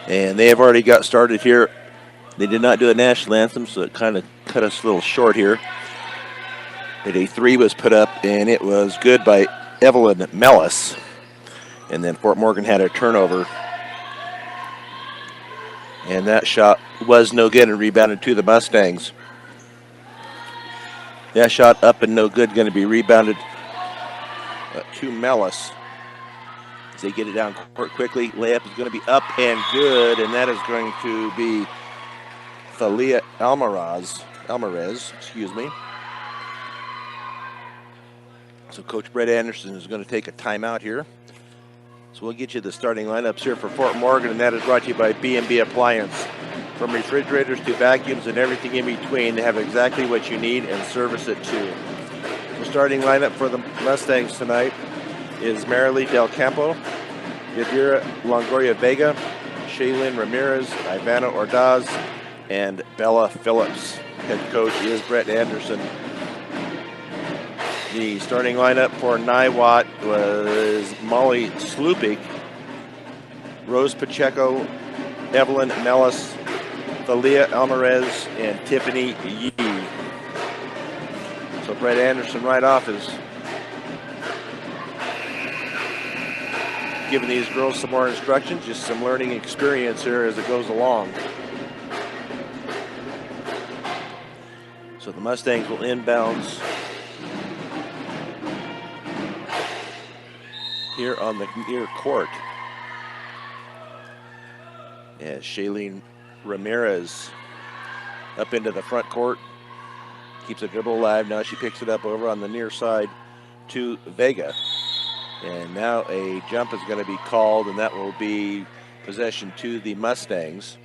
And they have already got started here. They did not do a national anthem, so it kind of cut us a little short here. But a three was put up, and it was good by Evelyn Mellis. And then Fort Morgan had a turnover. And that shot was no good and rebounded to the Mustangs. That shot up and no good, going to be rebounded to Mellis. As they get it down court quickly, layup is going to be up and good, and that is going to be Thalia Alvarez, excuse me. So Coach Brett Anderson is going to take a timeout here. So we'll get you the starting lineups here for Fort Morgan, and that is brought to you by B&B Appliance. From refrigerators to vacuums and everything in between, they have exactly what you need and service it too. The starting lineup for the Mustangs tonight is Marilee Del Campo, Yadira Longoria Vega, Shaylin Ramirez, Ivana Ordaz, and Bella Phillips. Head coach is Brett Anderson. The starting lineup for Niwot was Molly Slupik, Rose Pacheco, Evelyn Mellis, Thalia Alvarez, and Tiffany Yee. So Brett Anderson right off is giving these girls some more instructions, just some learning experience here as it goes along. So the Mustangs will inbounds here on the near court. As Shailene Ramirez up into the front court, keeps the dribble alive. Now she picks it up over on the near side to Vega. And now a jump is going to be called, and that will be possession to the Mustangs.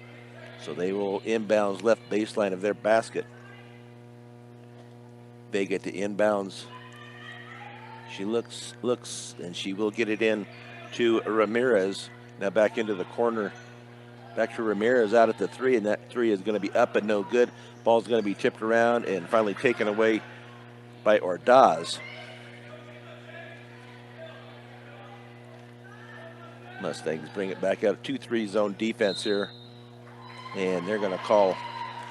So they will inbounds left baseline of their basket. Vega to inbounds. She looks, and she will get it in to Ramirez. Now back into the corner. Back to Ramirez out at the three, and that three is going to be up and no good. Ball's going to be tipped around and finally taken away by Ordaz. Mustangs bring it back out. 2-3 zone defense here. And they're going to call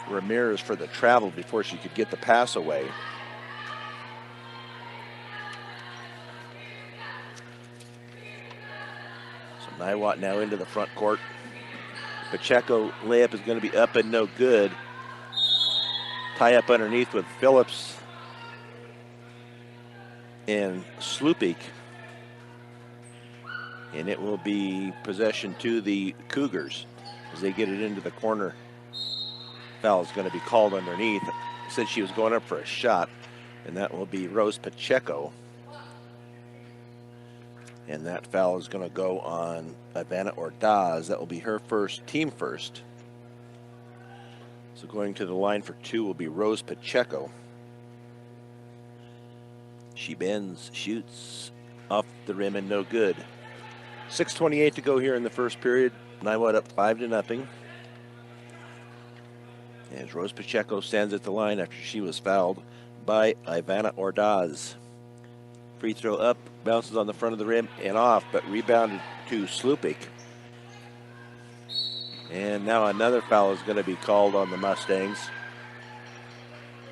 Ramirez for the travel before she could get the pass away. So Niwot now into the front court. Pacheco layup is going to be up and no good. Tie up underneath with Phillips and Slupik. And it will be possession to the Cougars as they get it into the corner. Foul is going to be called underneath. Said she was going up for a shot, and that will be Rose Pacheco. And that foul is going to go on Ivana Ordaz. That will be her first, team first. So going to the line for two will be Rose Pacheco. She bends, shoots off the rim, and no good. 6:28 to go here in the first period. Niwot up 5-0. As Rose Pacheco stands at the line after she was fouled by Ivana Ordaz. Free throw up, bounces on the front of the rim and off, but rebounded to Slupik. And now another foul is going to be called on the Mustangs.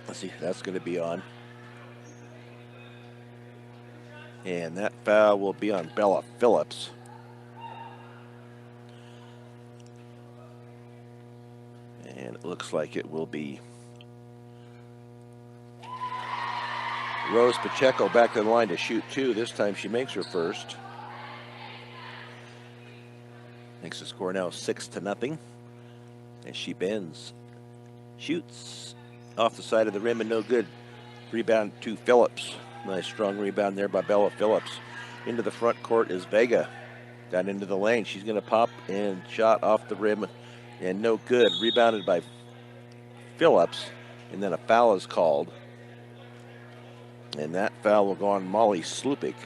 Let's see if that's going to be on. And that foul will be on Bella Phillips. And it looks like it will be Rose Pacheco back to the line to shoot two. This time she makes her first. Makes the score now 6-0. And she bends, shoots off the side of the rim and no good. Rebound to Phillips. Nice strong rebound there by Bella Phillips. Into the front court is Vega. Down into the lane. She's going to pop and shot off the rim and no good. Rebounded by Phillips. And then a foul is called. And that foul will go on Molly Slupik.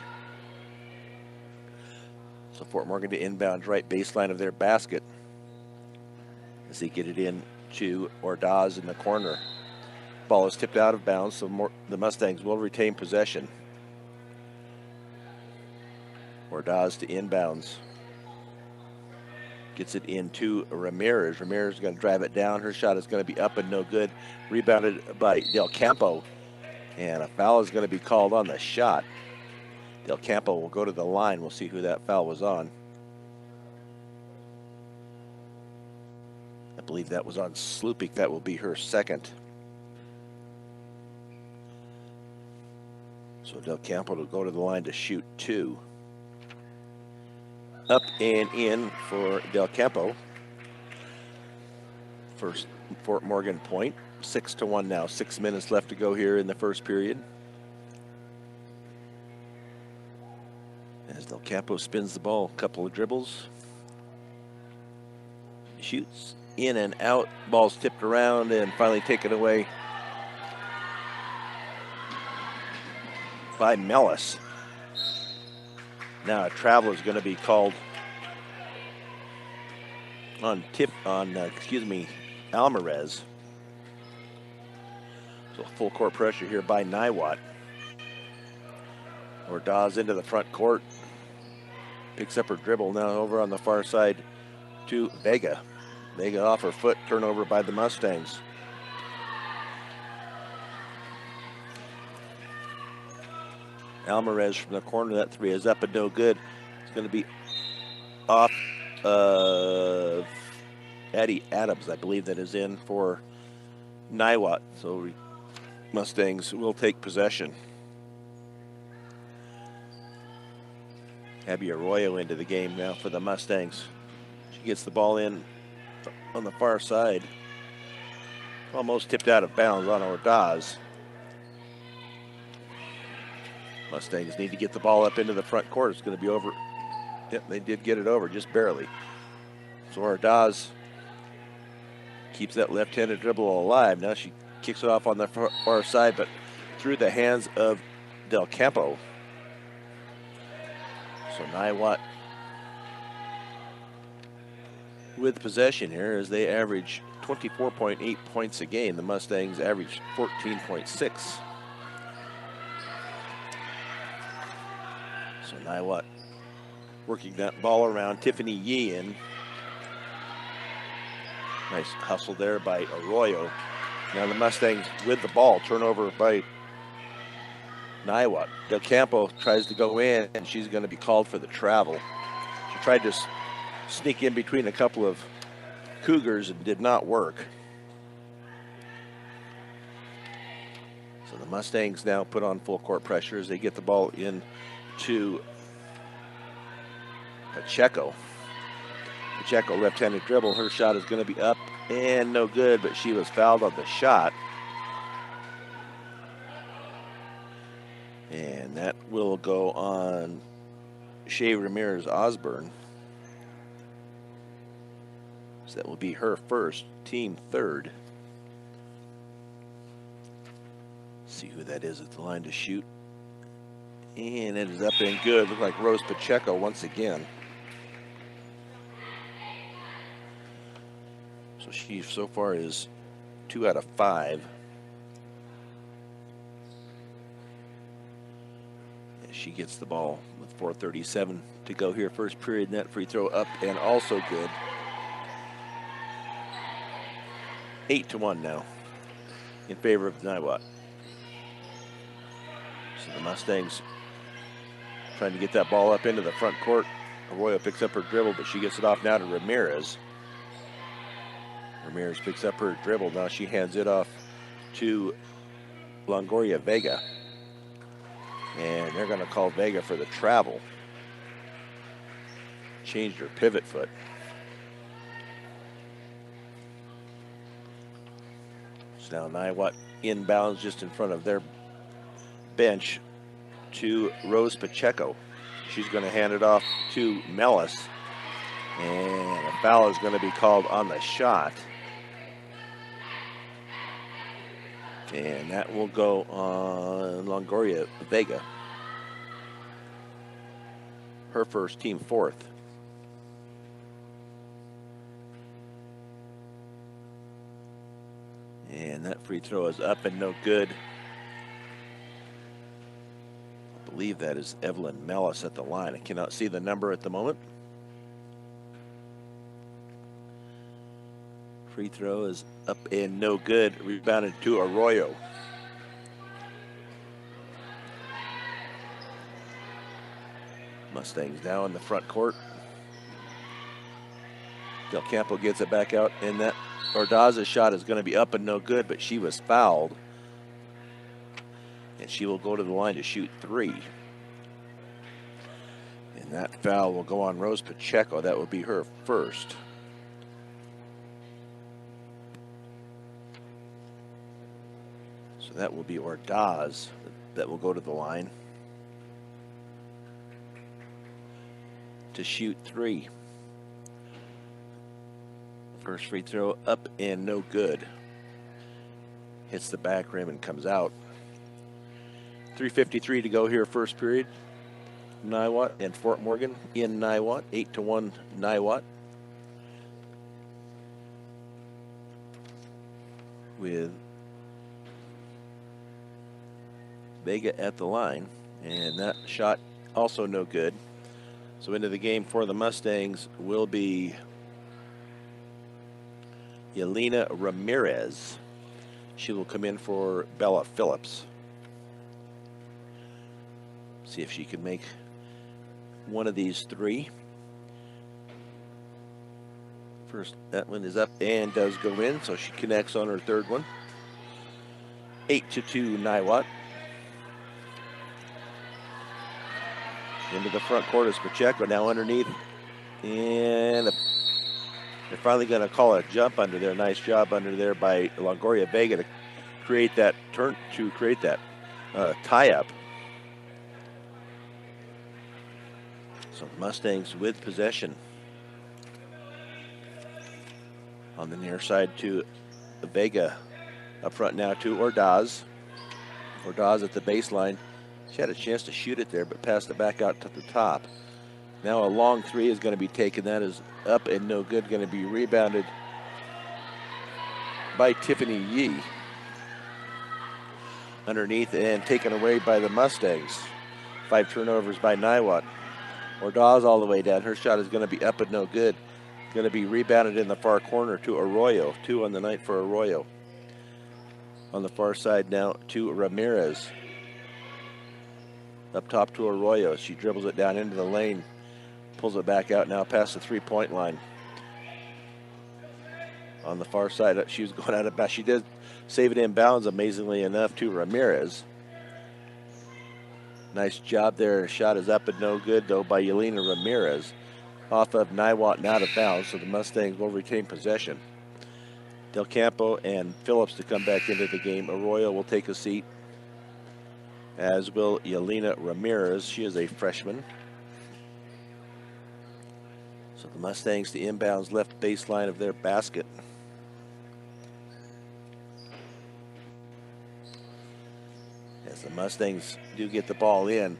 So Fort Morgan to inbound right baseline of their basket as they get it in to Ordaz in the corner. Ball is tipped out of bounds, so the Mustangs will retain possession. Ordaz to inbounds. Gets it into Ramirez. Ramirez is going to drive it down. Her shot is going to be up and no good. Rebounded by Del Campo. And a foul is going to be called on the shot. Del Campo will go to the line. We'll see who that foul was on. I believe that was on Slupik. That will be her second. So Del Campo will go to the line to shoot 2. Up and in for Del Campo. First Fort Morgan point. 6-1 now. 6 minutes left to go here in the first period. As Del Campo spins the ball, a couple of dribbles. Shoots in and out. Ball's tipped around and finally taken away by Mellis. Now a travel is going to be called on Alvarez. So full court pressure here by Niwot. Ordaz into the front court. Picks up her dribble now over on the far side to Vega. Vega off her foot, turnover by the Mustangs. Alvarez from the corner, that 3 is up and no good. It's going to be off of Addie Adams, I believe that is in for Niwot. So Mustangs will take possession. Abby Arroyo into the game now for the Mustangs. She gets the ball in on the far side. Almost tipped out of bounds on Ordaz. Mustangs need to get the ball up into the front court. It's going to be over. Yep, they did get it over, just barely. So Ordaz keeps that left-handed dribble alive. Now she kicks it off on the far side, but through the hands of Del Campo. So Niwot with possession here as they average 24.8 points a game. The Mustangs average 14.6. So Niwot working that ball around. Tiffany Yee in. Nice hustle there by Arroyo. Now the Mustangs with the ball. Turnover by Niwot. Del Campo tries to go in, and she's going to be called for the travel. She tried to sneak in between a couple of Cougars and did not work. So the Mustangs now put on full court pressure as they get the ball in to Pacheco. Pacheco, left-handed dribble. Her shot is going to be up and no good, but she was fouled on the shot. And that will go on Shea Ramirez Osborne. So that will be her first, team third. See who that is at the line to shoot. And it is up and good. Looks like Rose Pacheco once again. So she so far is 2 out of 5. And she gets the ball with 4:37 to go here. First period, net free throw up and also good. 8-1 now in favor of Niwot. So the Mustangs trying to get that ball up into the front court. Arroyo picks up her dribble, but she gets it off now to Ramirez. Ramirez picks up her dribble. Now she hands it off to Longoria Vega. And they're going to call Vega for the travel. Changed her pivot foot. So now Niwot inbounds just in front of their bench to Rose Pacheco. She's going to hand it off to Mellis. And a foul is going to be called on the shot. And that will go on Longoria Vega. Her first, team fourth. And that free throw is up and no good. I believe that is Evelyn Mellis at the line. I cannot see the number at the moment. Free throw is up and no good. Rebounded to Arroyo. Mustangs now in the front court. Del Campo gets it back out, and that Ordaz's shot is going to be up and no good, but she was fouled. And she will go to the line to shoot 3. And that foul will go on Rose Pacheco. That will be her first. So that will be Ordaz that will go to the line to shoot 3. First free throw up and no good. Hits the back rim and comes out. 3:53 to go here, first period. Niwot and Fort Morgan in Niwot, 8-1 Niwot. With Vega at the line, and that shot also no good. So into the game for the Mustangs will be Yelena Ramirez. She will come in for Bella Phillips. See if she can make one of these 3. First, that one is up and does go in, so she connects on her third one. 8-2 Niwot. Into the front court is Pacheco, now underneath. And they're finally going to call a jump under there. Nice job under there by Longoria Vega to create that tie-up. So Mustangs with possession. On the near side to Vega. Up front now to Ordaz. Ordaz at the baseline. She had a chance to shoot it there, but passed it back out to the top. Now a long 3 is going to be taken. That is up and no good. Going to be rebounded by Tiffany Yee. Underneath and taken away by the Mustangs. 5 turnovers by Niwot. Ordaz all the way down. Her shot is going to be up and no good. Going to be rebounded in the far corner to Arroyo. 2 on the night for Arroyo. On the far side now to Ramirez. Up top to Arroyo. She dribbles it down into the lane. Pulls it back out now past the 3-point line. On the far side, she was going out of bounds. She did save it in bounds, amazingly enough, to Ramirez. Nice job there. Shot is up and no good, though, by Yelena Ramirez. Off of Niwot and out of bounds, so the Mustangs will retain possession. Del Campo and Phillips to come back into the game. Arroyo will take a seat, as will Yelena Ramirez. She is a freshman. So the Mustangs to inbounds left baseline of their basket. As the Mustangs do get the ball in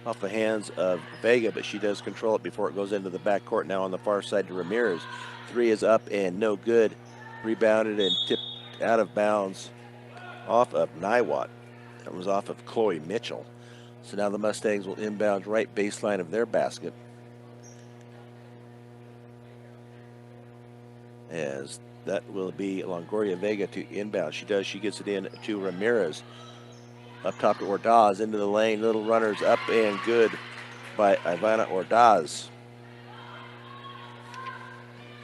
off the hands of Vega, but she does control it before it goes into the backcourt. Now on the far side to Ramirez. 3 is up and no good. Rebounded and tipped out of bounds off of Niwot. That was off of Chloe Mitchell. So now the Mustangs will inbound right baseline of their basket. As that will be Longoria Vega to inbound. She gets it in to Ramirez. Up top to Ordaz, into the lane. Little runners up and good by Ivana Ordaz.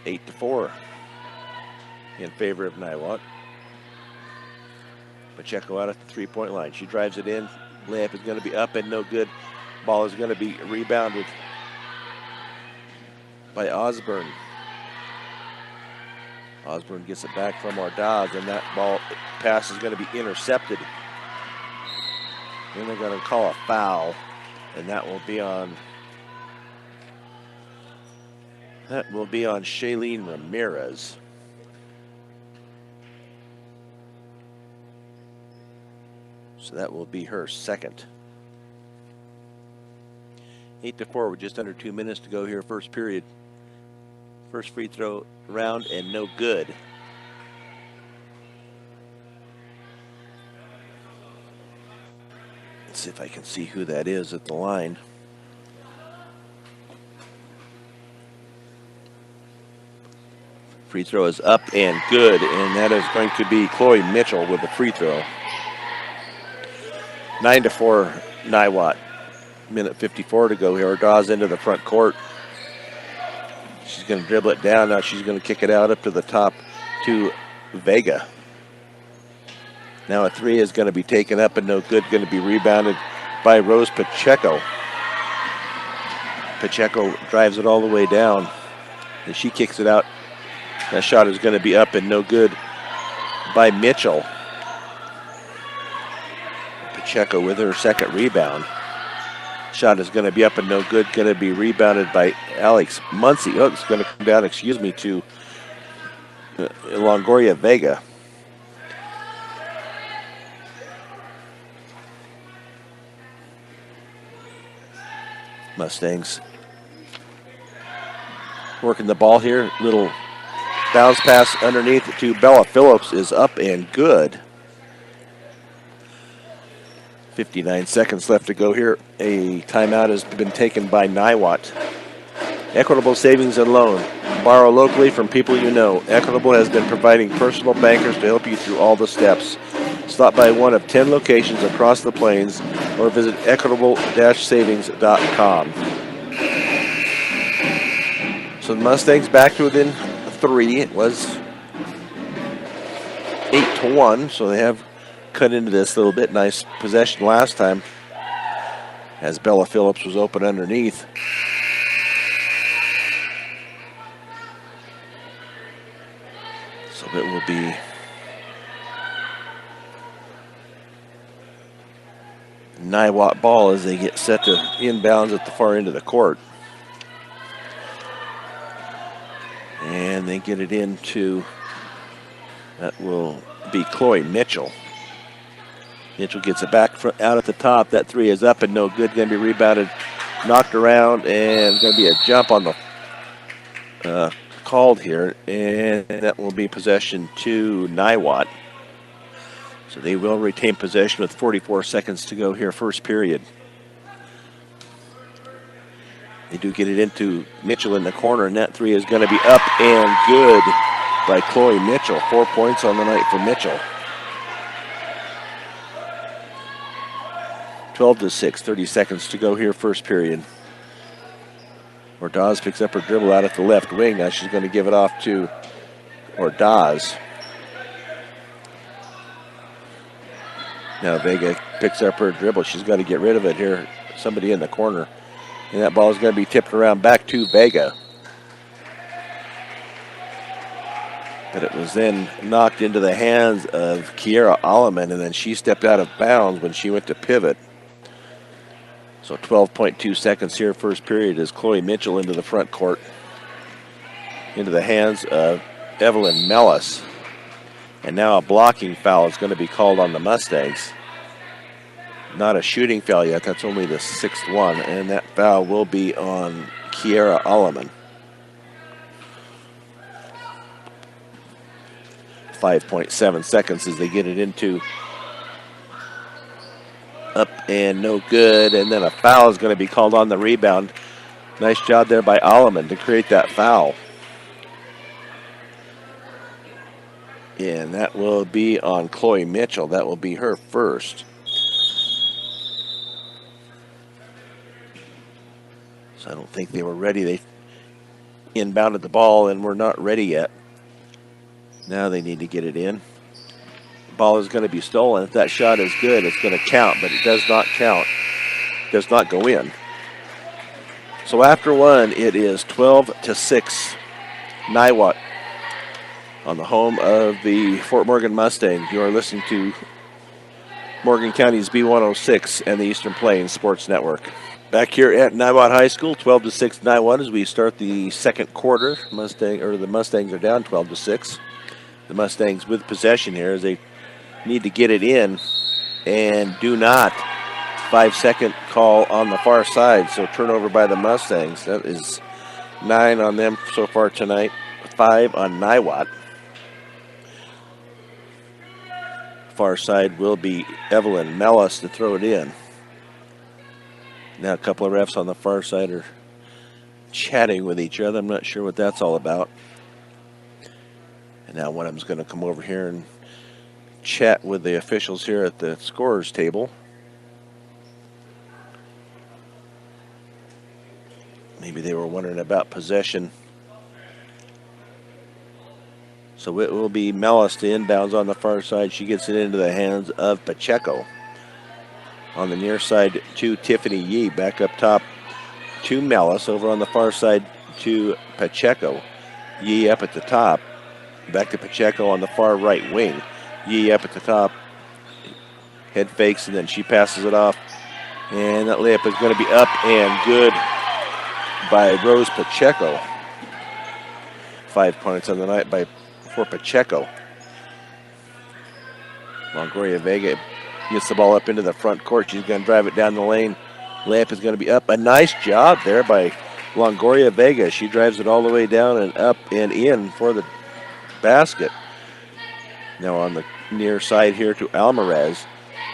8-4 in favor of Niwot. Pacheco out at the 3-point line. She drives it in. Layup is going to be up and no good. Ball is going to be rebounded by Osborne. Osborne gets it back from Ordaz, and that ball pass is going to be intercepted. Then they're going to call a foul, and that will be on Shailene Ramirez. So that will be her second. 8-4 with just under 2 minutes to go here, first period. First free throw round and no good. Let's see if I can see who that is at the line. Free throw is up and good, and that is going to be Chloe Mitchell with the free throw. 9-4 Niwot. Minute 54 to go here. Dawes into the front court. She's going to dribble it down. Now she's going to kick it out up to the top to Vega. Now a three is going to be taken up and no good. Going to be rebounded by Rose Pacheco. Pacheco drives it all the way down, and she kicks it out. That shot is going to be up and no good by Mitchell. Pacheco with her second rebound. Shot is going to be up and no good. Going to be rebounded by Alex Muncie. Oh, it's going to come down, to Longoria Vega. Mustangs working the ball here. Little bounce pass underneath to Bella Phillips is up and good. 59 seconds left to go here. A timeout has been taken by Niwot. Equitable Savings and Loan. Borrow locally from people you know. Equitable has been providing personal bankers to help you through all the steps. Stop by one of 10 locations across the plains or visit equitable-savings.com. So the Mustangs back to within 3. It was 8-1, so they have cut into this a little bit. Nice possession last time as Bella Phillips was open underneath. So it will be Niwot ball as they get set to inbounds at the far end of the court. And they get it into, that will be Chloe Mitchell. Mitchell gets it back out at the top. That three is up and no good. Going to be rebounded, knocked around, and going to be a jump on the called here. And that will be possession to Niwot. So they will retain possession with 44 seconds to go here, first period. They do get it into Mitchell in the corner, and that three is going to be up and good by Chloe Mitchell. 4 points on the night for Mitchell. 12-6, 30 seconds to go here, first period. Ordaz picks up her dribble out at the left wing. Now she's going to give it off to Ordaz. Now Vega picks up her dribble. She's got to get rid of it here. Somebody in the corner. And that ball is going to be tipped around back to Vega. But it was then knocked into the hands of Kiera Alleman, and then she stepped out of bounds when she went to pivot. So 12.2 seconds here, first period, as Chloe Mitchell into the front court. Into the hands of Evelyn Mellis. And now a blocking foul is going to be called on the Mustangs. Not a shooting foul yet. That's only the 6th one. And that foul will be on Kiera Alleman. 5.7 seconds as they get it into up and no good. And then a foul is going to be called on the rebound. Nice job there by Alleman to create that foul. And that will be on Chloe Mitchell. That will be her first. So I don't think they were ready. They inbounded the ball and were not ready yet. Now they need to get it in. The ball is going to be stolen. If that shot is good, it's going to count, but it does not count. It does not go in. So after one, it is 12-6. Niwot on the home of the Fort Morgan Mustangs. You are listening to Morgan County's B106 and the Eastern Plains Sports Network. Back here at Niwot High School, 12-6 Niwot as we start the second quarter. The Mustangs are down 12-6. The Mustangs with possession here as they need to get it in and do not. 5-second call on the far side, so turnover by the Mustangs. That is 9 on them so far tonight, 5 on Niwot. Far side will be Evelyn Mellis to throw it in. Now a couple of refs on the far side are chatting with each other. I'm not sure what that's all about. And now one of them's going to come over here and chat with the officials here at the scorer's table. Maybe they were wondering about possession. So it will be Mellis to inbounds on the far side. She gets it into the hands of Pacheco. On the near side to Tiffany Yee. Back up top to Mellis. Over on the far side to Pacheco. Yee up at the top. Back to Pacheco on the far right wing. Yee up at the top. Head fakes and then she passes it off. And that layup is going to be up and good by Rose Pacheco. 5 points on the night for Pacheco. Longoria Vega gets the ball up into the front court. She's going to drive it down the lane. Layup is going to be up. A nice job there by Longoria Vega. She drives it all the way down and up and in for the basket. Now on the near side here to Alvarez.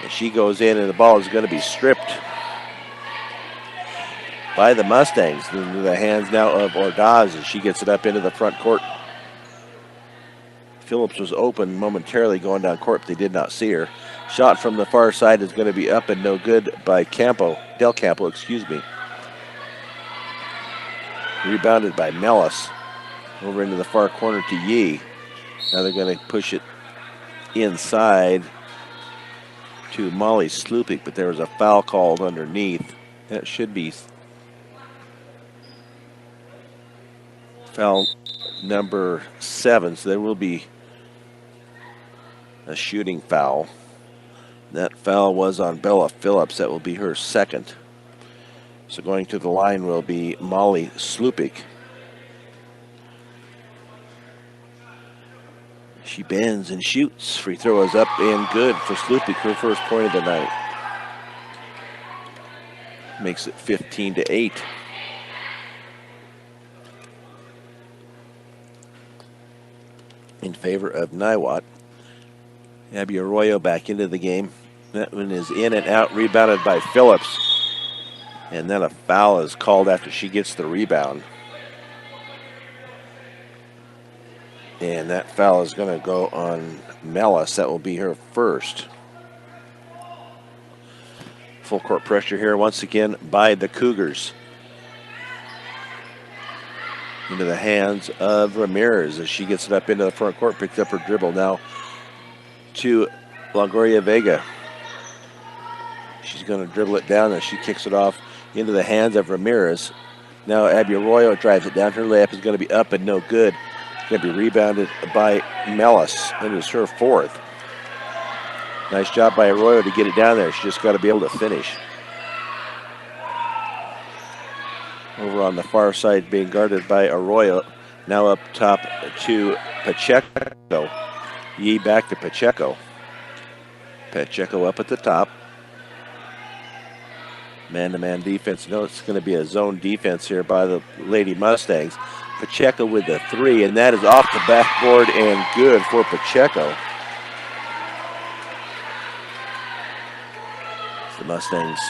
And she goes in and the ball is going to be stripped by the Mustangs into the hands now of Ordaz as she gets it up into the front court. Phillips was open momentarily going down court, but they did not see her. Shot from the far side is going to be up and no good by Del Campo, excuse me. Rebounded by Mellis. Over into the far corner to Yee. Now they're going to push it inside to Molly Slupik, but there was a foul called underneath. That should be foul number 7, so there will be a shooting foul. That foul was on Bella Phillips. That will be her second. So going to the line will be Molly Slupik. She bends and shoots. Free throw is up and good for Slupik, her first point of the night. Makes it 15-8. In favor of Niwot. Abby Arroyo back into the game. That one is in and out, rebounded by Phillips. And then a foul is called after she gets the rebound. And that foul is going to go on Mellis. That will be her first. Full court pressure here once again by the Cougars. Into the hands of Ramirez as she gets it up into the front court, picks up her dribble now to Longoria Vega. She's going to dribble it down as she kicks it off into the hands of Ramirez. Now Abby Arroyo drives it down. Her layup is going to be up and no good. Going to be rebounded by Mellis. It is her fourth. Nice job by Arroyo to get it down there. She just got to be able to finish. Over on the far side being guarded by Arroyo. Now up top to Pacheco. Yee back to Pacheco. Pacheco up at the top. Man-to-man defense. No, it's going to be a zone defense here by the Lady Mustangs. Pacheco with the three, and that is off the backboard and good for Pacheco. The Mustangs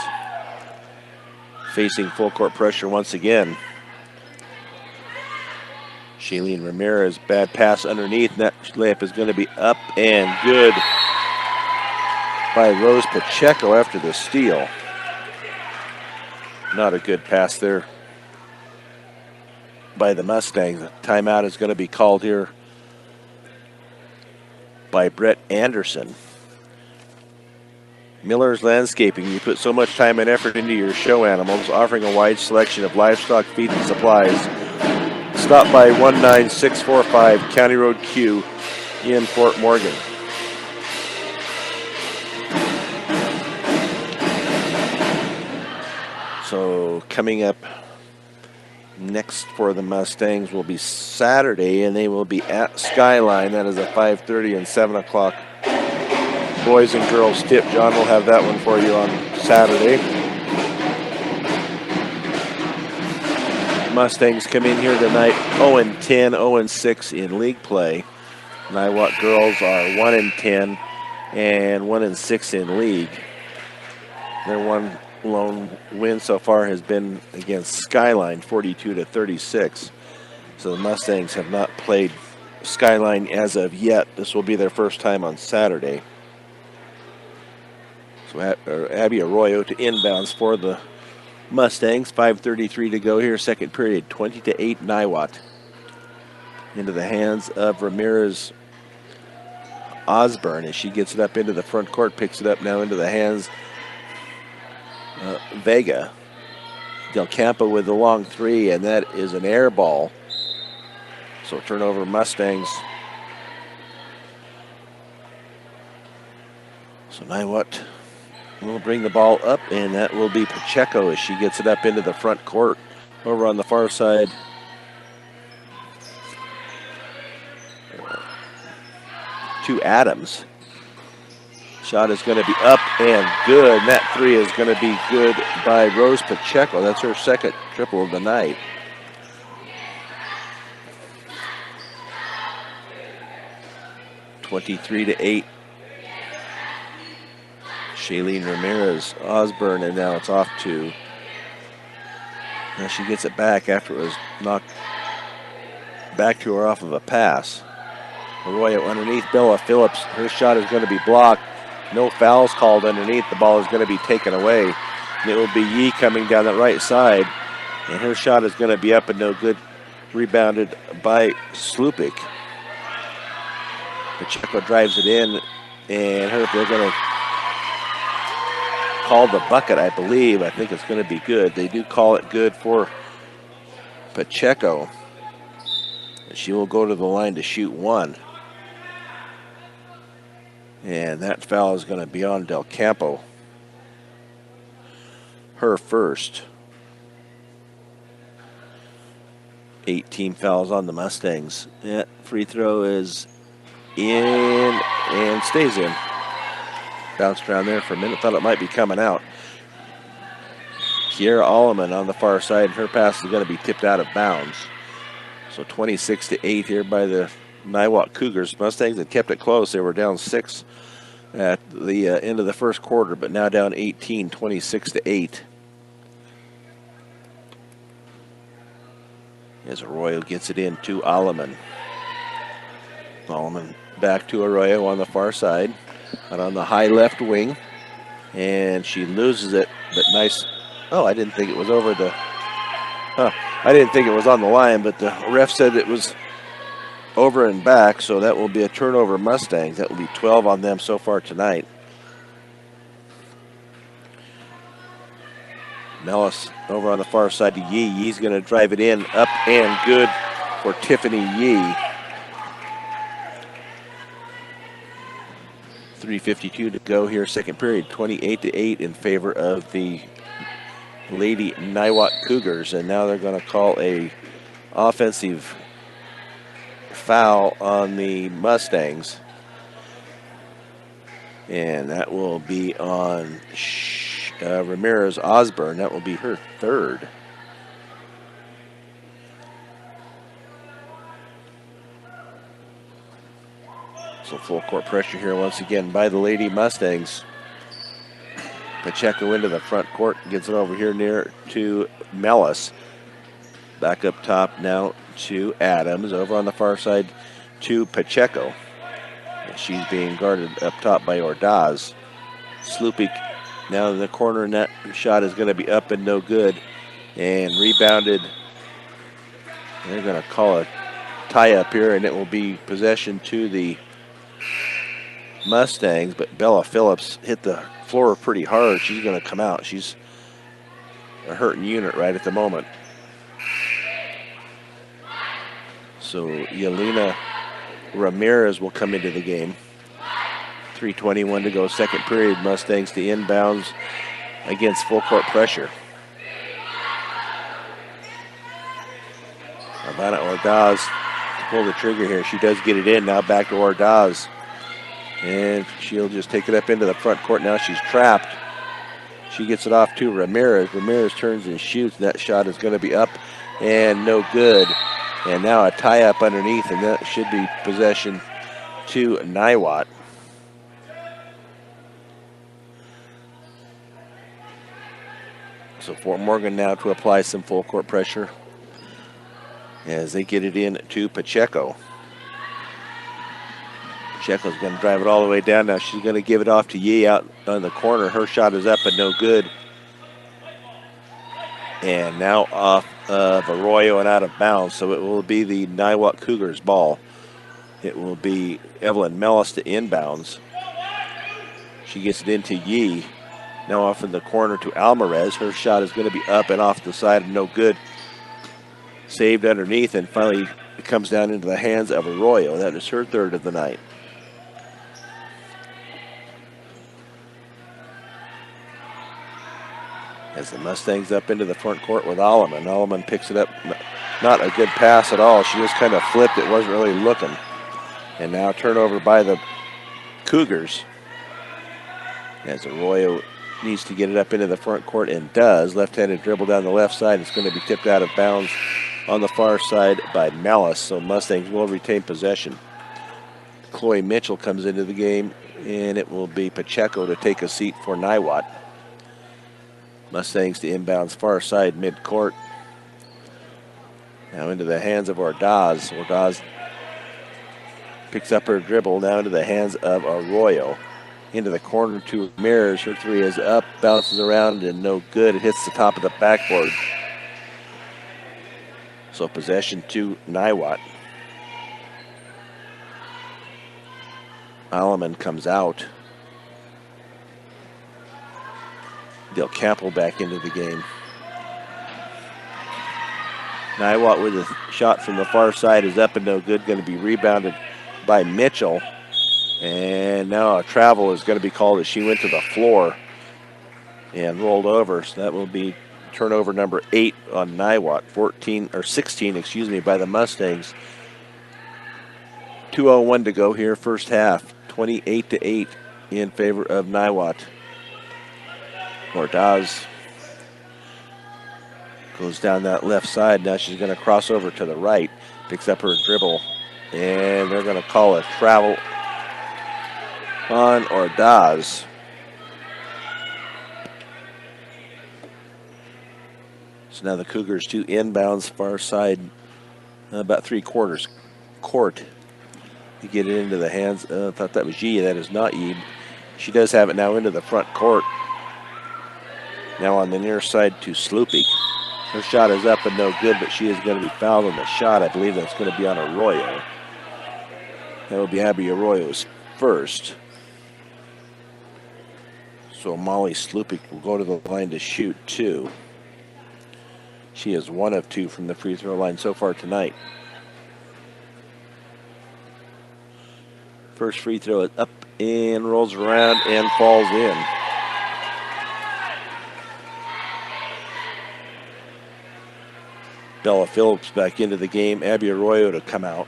facing full court pressure once again. Shailene Ramirez, bad pass underneath, and that layup is going to be up and good by Rose Pacheco after the steal. Not a good pass there by the Mustangs. Timeout is going to be called here by Brett Anderson. Miller's Landscaping. You put so much time and effort into your show animals, offering a wide selection of livestock feed and supplies. Stop by 19645 County Road Q in Fort Morgan. So coming up next for the Mustangs will be Saturday, and they will be at Skyline. That is at 5:30 and 7 o'clock. Boys and girls tip. John will have that one for you on Saturday. Mustangs come in here tonight 0-10, 0-6 in league play. Niwot girls are 1-10 and 1-6 in league. Their one lone win so far has been against Skyline, 42-36. So the Mustangs have not played skyline as of yet. This will be their first time on Saturday. So Abby Arroyo to inbounds for the Mustangs. 5:33 to go here, second period. 20-8 Niwot. Into the hands of Ramirez Osborne as she gets it up into the front court, picks it up now into the hands Vega. Del Campo with the long three, and that is an air ball. So turnover Mustangs. So Niwot will bring the ball up, and that will be Pacheco as she gets it up into the front court over on the far side. To Adams. Shot is going to be up and good. And that three is going to be good by Rose Pacheco. That's her second triple of the night. (23-8). Shailene Ramirez Osborne, and now it's off to. Now she gets it back after it was knocked back to her off of a pass. Arroyo underneath Bella Phillips. Her shot is going to be blocked. No fouls called underneath. The ball is going to be taken away. And it will be Yee coming down the right side. And her shot is going to be up and no good. Rebounded by Slupik. Pacheco drives it in. And they're going to call the bucket, I believe. I think it's going to be good. They do call it good for Pacheco. She will go to the line to shoot one. And that foul is going to be on Del Campo. Her first. 18 fouls on the Mustangs. That free throw is in and stays in. Bounced around there for a minute. Thought it might be coming out. Kiera Alleman on the far side. Her pass is going to be tipped out of bounds. So 26-8 here by the Niwot Cougars. Mustangs had kept it close. They were down 6 at the end of the first quarter, but now down 18, 26-8. As Arroyo gets it in to Alleman. Alleman back to Arroyo on the far side, out on the high left wing, and she loses it, but nice. Oh, I didn't think it was over the. I didn't think it was on the line, but the ref said it was over and back, so that will be a turnover Mustangs. That will be 12 on them so far tonight. Mellis over on the far side to Yee. Yee's going to drive it in, up and good for Tiffany Yee. 3:52 to go here, second period. 28-8 in favor of the Lady Niwot Cougars, and now they're going to call a offensive foul on the Mustangs, and that will be on Ramirez Osborne. That will be her third. So full court pressure here once again by the Lady Mustangs. Pacheco into the front court, gets it over here near to Mellis. Back up top now to Adams. Over on the far side to Pacheco. And she's being guarded up top by Ordaz. Slupik now in the corner, and that shot is going to be up and no good. And rebounded. They're going to call a tie up here, and it will be possession to the Mustangs, but Bella Phillips hit the floor pretty hard. She's going to come out. She's a hurting unit right at the moment. So Yelena Ramirez will come into the game. 3:21 to go, second period. Mustangs to inbounds against full court pressure. Havana Ordaz to pull the trigger here. She does get it in. Now back to Ordaz. And she'll just take it up into the front court. Now she's trapped. She gets it off to Ramirez. Ramirez turns and shoots. That shot is going to be up and no good. And now a tie up underneath, and that should be possession to Niwot. So Fort Morgan now to apply some full court pressure as they get it in to Pacheco. Pacheco's going to drive it all the way down. Now she's going to give it off to Yee out on the corner. Her shot is up and no good. And now off of Arroyo and out of bounds. So it will be the Niwot Cougars ball. It will be Evelyn Mellis to inbounds. She gets it into Yee. Now off in the corner to Alvarez. Her shot is going to be up and off the side and no good. Saved underneath, and finally it comes down into the hands of Arroyo. That is her third of the night. As the Mustangs up into the front court with Alleman. Alleman picks it up. Not a good pass at all. She just kind of flipped it, wasn't really looking. And now turnover by the Cougars. As Arroyo needs to get it up into the front court and does. Left-handed dribble down the left side. It's going to be tipped out of bounds on the far side by Mellis. So Mustangs will retain possession. Chloe Mitchell comes into the game, and it will be Pacheco to take a seat for Niwot. Mustangs to inbounds far side mid-court. Now into the hands of Ordaz. Ordaz picks up her dribble now into the hands of Arroyo. Into the corner to Ramirez. Her three is up, bounces around, and no good. It hits the top of the backboard. So possession to Niwot. Alleman comes out. Del Campo back into the game. Niwot with a shot from the far side is up and no good. Going to be rebounded by Mitchell. And now a travel is going to be called as she went to the floor and rolled over. So that will be turnover number 8 on Niwot. 16 by the Mustangs. 2:01 to go here, first half. 28-8 in favor of Niwot. Ordaz goes down that left side. Now she's going to cross over to the right. Picks up her dribble. And they're going to call a travel on Ordaz. So now the Cougars to inbounds far side, about 3/4 court. To get it into the hands. I thought that was Yee. That is not Yee. She does have it now into the front court. Now on the near side to Slupik. Her shot is up and no good, but she is going to be fouled on the shot. I believe that's going to be on Arroyo. That will be Abby Arroyo's first. So Molly Slupik will go to the line to shoot 2. She is 1 of 2 from the free throw line so far tonight. First free throw is up and rolls around and falls in. Bella Phillips back into the game. Abby Arroyo to come out.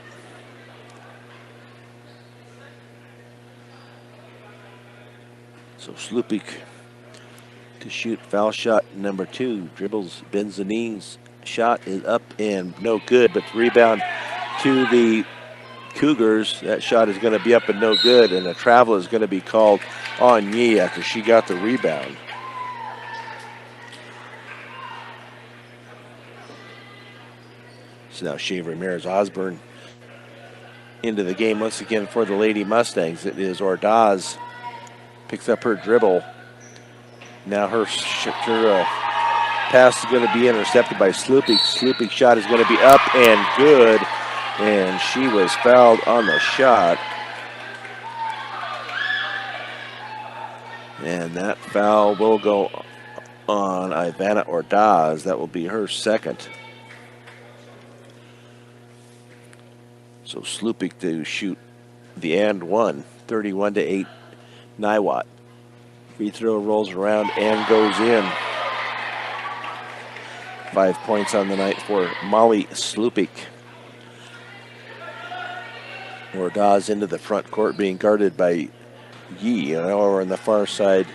So Slupik to shoot foul shot number 2. Dribbles Benzanine's shot is up and no good, but the rebound to the Cougars. That shot is going to be up and no good, and a travel is going to be called on Yee after she got the rebound. So now Shea Ramirez Osborne into the game once again for the Lady Mustangs. It is Ordaz. Picks up her dribble. Now her pass is going to be intercepted by Slupik. Slupik's shot is going to be up and good. And she was fouled on the shot. And that foul will go on Ivana Ordaz. That will be her second. So Slupik to shoot the and one. 31-8 Niwot. Free throw rolls around and goes in. 5 points on the night for Molly Slupik. Ordaz into the front court being guarded by Yee. And now we're on the far side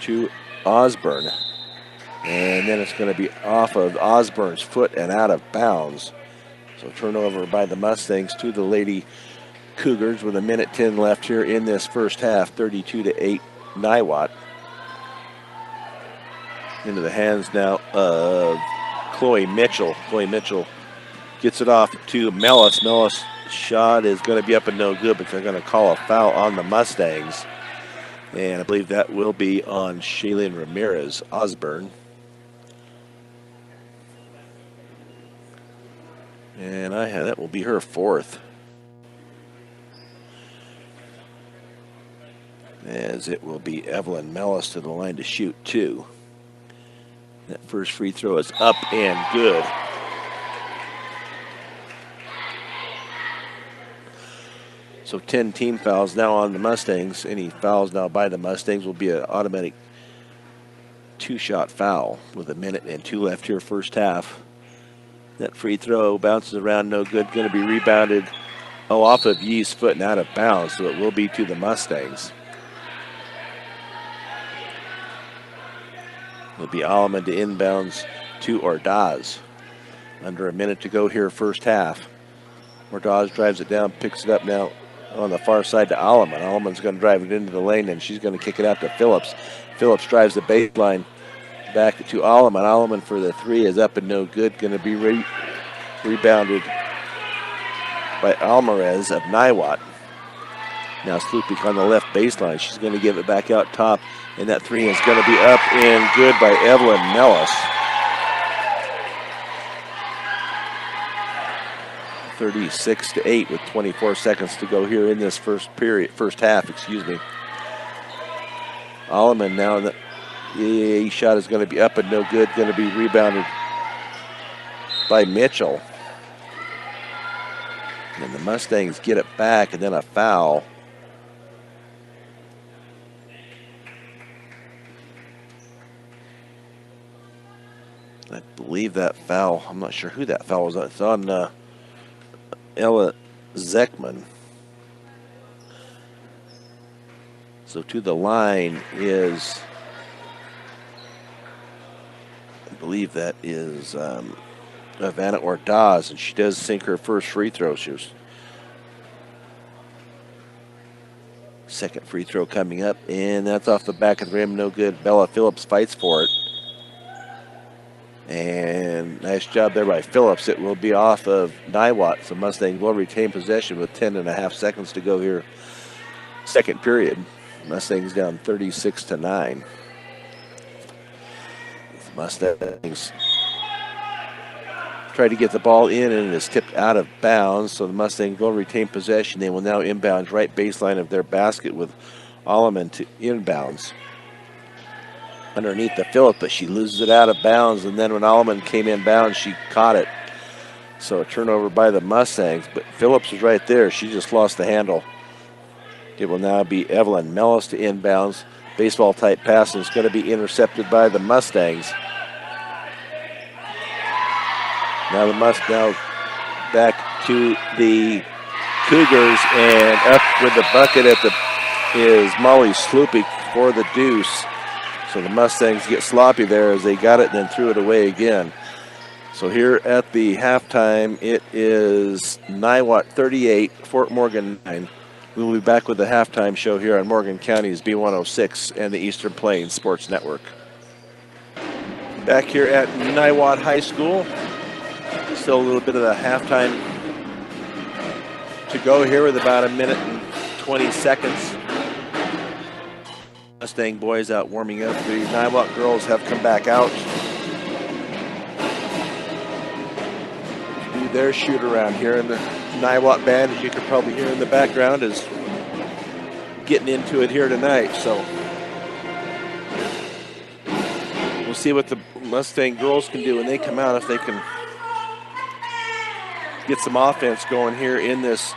to Osborne. And then it's going to be off of Osborne's foot and out of bounds. So turnover by the Mustangs to the Lady Cougars with 1:10 left here in this first half. 32-8 Niwot. Into the hands now of Chloe Mitchell. Chloe Mitchell gets it off to Mellis. Mellis shot is going to be up and no good, but they're going to call a foul on the Mustangs. And I believe that will be on Shaylin Ramirez Osborne. And that will be her fourth. As it will be Evelyn Mellis to the line to shoot two. That first free throw is up and good. So 10 team fouls now on the Mustangs. Any fouls now by the Mustangs will be an automatic two-shot foul with 1:02 left here first half. That free throw bounces around, no good. Going to be rebounded off of Yee's foot and out of bounds, so it will be to the Mustangs. It'll be Alleman to inbounds to Ordaz. Under a minute to go here first half. Ordaz drives it down, picks it up now on the far side to Alleman. Alleman's going to drive it into the lane, and she's going to kick it out to Phillips. Phillips drives the baseline back to Alleman. Alleman for the three is up and no good. Going to be rebounded by Alvarez of Niwot. Now Slupik on the left baseline. She's going to give it back out top, and that three is going to be up and good by Evelyn Mellis. 36-8 with 24 seconds to go here in this first half. Alleman now, the shot is going to be up and no good. Going to be rebounded by Mitchell. And the Mustangs get it back, and then a foul. I believe that foul, I'm not sure who that foul was on. It's on Ella Zeckman. So to the line is, I believe that is Vanna Ordaz, and she does sink her first free throw. She was second free throw coming up, and that's off the back of the rim, no good. Bella Phillips fights for it. And nice job there by Phillips. It will be off of Niwot, so Mustangs will retain possession with 10.5 seconds to go here. Second period. Mustangs down 36-9. Mustangs try to get the ball in, and it is tipped out of bounds, so the Mustangs will retain possession. They will now inbound right baseline of their basket with Alleman to inbounds. Underneath the Phillips, but she loses it out of bounds, and then when Alleman came in bounds, she caught it. So a turnover by the Mustangs, but Phillips was right there. She just lost the handle. It will now be Evelyn Mellis to inbounds. Baseball-type pass, and it's going to be intercepted by the Mustangs. Now back to the Cougars, and up with the bucket is Molly Slupik for the deuce. So the Mustangs get sloppy there as they got it and then threw it away again. So here at the halftime, it is Niwot 38, Fort Morgan 9. We will be back with the halftime show here on Morgan County's B106 and the Eastern Plains Sports Network. Back here at Niwot High School. Still a little bit of the halftime to go here with about 1 minute and 20 seconds. Mustang boys out warming up. The Niwot girls have come back out to do their shoot around here. And the Niwot band, as you can probably hear in the background, is getting into it here tonight. So we'll see what the Mustang girls can do when they come out, if they can get some offense going here in this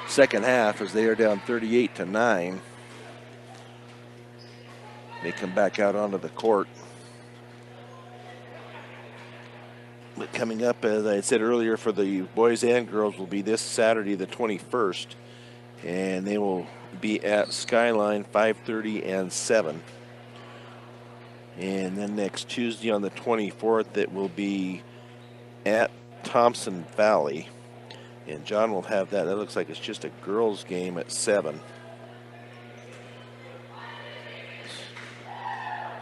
second half, as they are down 38-9. They come back out onto the court. But coming up, as I said earlier, for the boys and girls will be this Saturday, the 21st. And they will be at Skyline 5:30 and 7. And then next Tuesday on the 24th, it will be at Thompson Valley. And John will have that. That looks like it's just a girls' game at 7.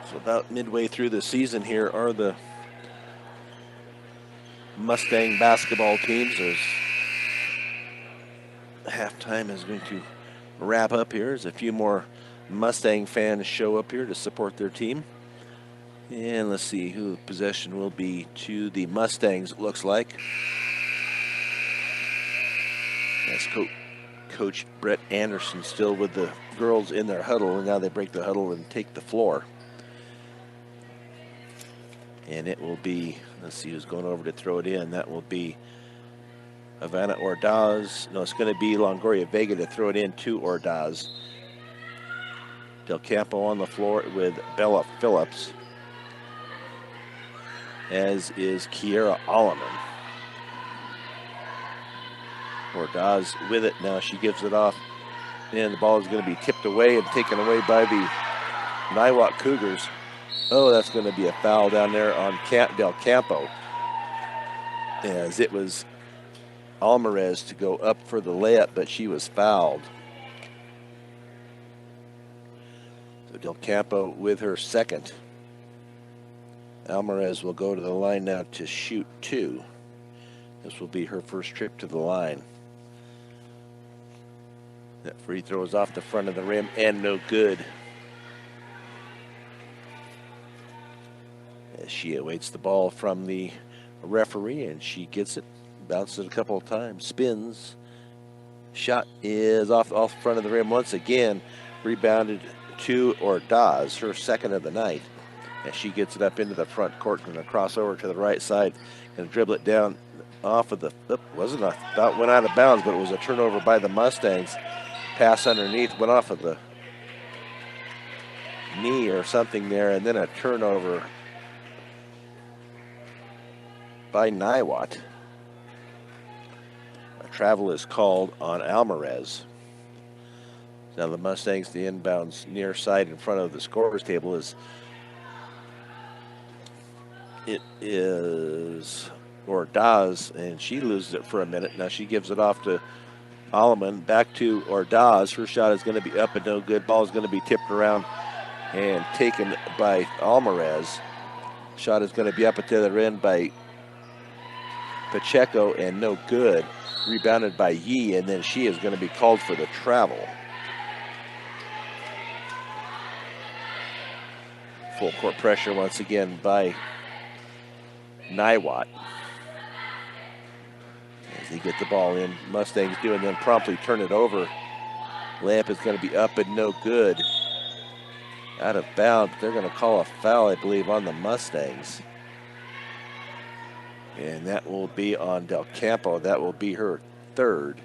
So about midway through the season here are the Mustang basketball teams. There's halftime is going to wrap up here as a few more Mustang fans show up here to support their team. And let's see who possession will be to the Mustangs, it looks like. That's Coach Brett Anderson still with the girls in their huddle, and now they break the huddle and take the floor. And it will be, let's see who's going over to throw it in. That will be Havana Ordaz. No, it's going to be Longoria Vega to throw it in to Ordaz. Del Campo on the floor with Bella Phillips, as is Kiera Alleman. Ordaz with it now. She gives it off, and the ball is going to be tipped away and taken away by the Niwot Cougars. Oh, that's going to be a foul down there on Del Campo, as it was Alvarez to go up for the layup, but she was fouled. So Del Campo with her second. Alvarez will go to the line now to shoot two. This will be her first trip to the line. That free throw is off the front of the rim and no good. As she awaits the ball from the referee, and she gets it, bounces it a couple of times, spins. Shot is off the front of the rim once again, rebounded to Ordaz, her second of the night. And she gets it up into the front court, going to cross over to the right side and dribble it down off of the, wasn't a, thought went out of bounds, but it was a turnover by the Mustangs. Pass underneath, went off of the knee or something there, and then a turnover by Niwot. A travel is called on Alvarez. Now the Mustangs, the inbounds near side in front of the scorer's table it is Ordaz, and she loses it for a minute. Now she gives it off to Alleman, back to Ordaz. Her shot is going to be up and no good. Ball is going to be tipped around and taken by Alvarez. Shot is going to be up at the other end by Pacheco and no good. Rebounded by Yee, and then she is going to be called for the travel. Full court pressure once again by Niwot. As they get the ball in, Mustangs do, and then promptly turn it over. Lamp is going to be up and no good. Out of bounds. They're going to call a foul, I believe, on the Mustangs. And that will be on Del Campo. That will be her third.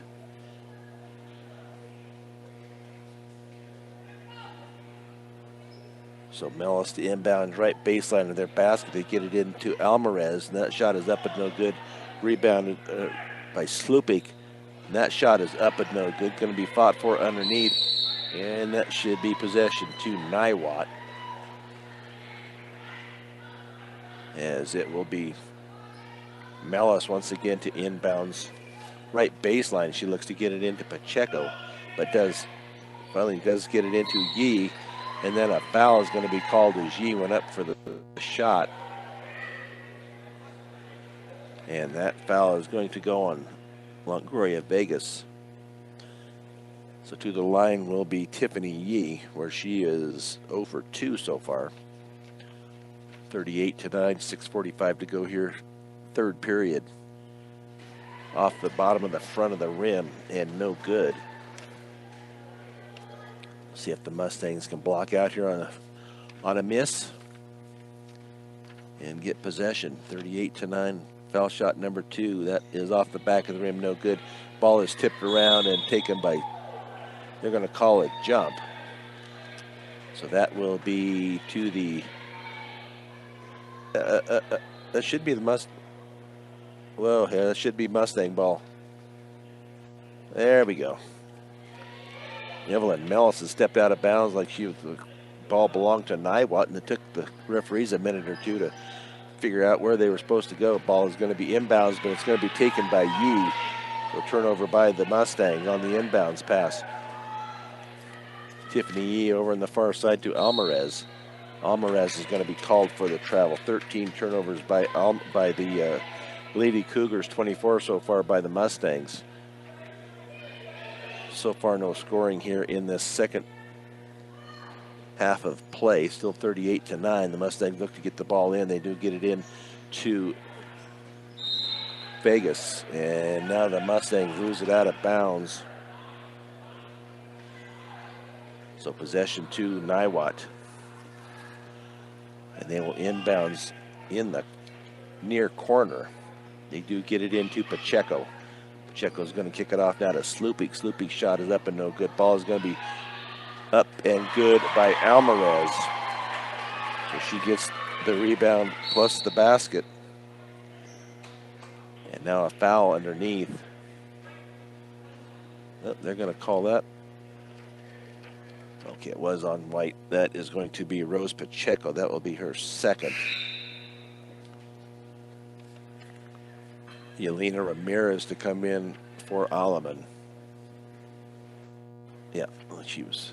So Mellis to inbound right baseline of their basket. They get it into Alvarez, and that shot is up and no good. Rebounded by Slupik. And that shot is up and no good. Going to be fought for underneath. And that should be possession to Niwot. As it will be Mellis once again to inbounds right baseline. She looks to get it into Pacheco, but finally does get it into Yee. And then a foul is going to be called as Yee went up for the shot. And that foul is going to go on Longoria Vegas. So to the line will be Tiffany Yee, where she is 0 for 2 so far. 38-9, 6:45 to go here. Third period. Off the bottom of the front of the rim and no good. See if the Mustangs can block out here on a miss and get possession. 38-9, foul shot number 2. That is off the back of the rim, no good. Ball is tipped around and taken by, they're going to call it jump. So that will be to the, that should be the well, yeah, that should be Mustang ball. There we go. Evelyn Mellis has stepped out of bounds like the ball belonged to Niwot, and it took the referees a minute or two to figure out where they were supposed to go. Ball is going to be inbounds, but it's going to be taken by Yee. So turnover by the Mustangs on the inbounds pass. Tiffany Yee over on the far side to Alvarez. Alvarez is going to be called for the travel. 13 turnovers by the Lady Cougars, 24 so far by the Mustangs. so far no scoring here in this second half of play. Still 38-9. The Mustangs look to get the ball in. They do get it in to Vegas. And now the Mustangs lose it out of bounds. So possession to Niwot. And they will inbounds in the near corner. They do get it into Pacheco. Pacheco's going to kick it off now to Slupik. Slupik's shot is up and no good. Ball is going to be up and good by Alvarez. So she gets the rebound plus the basket. And now a foul underneath. Oh, they're going to call that. Okay, it was on White. That is going to be Rose Pacheco. That will be her second. Yelena Ramirez to come in for Alleman. Yeah, well, she was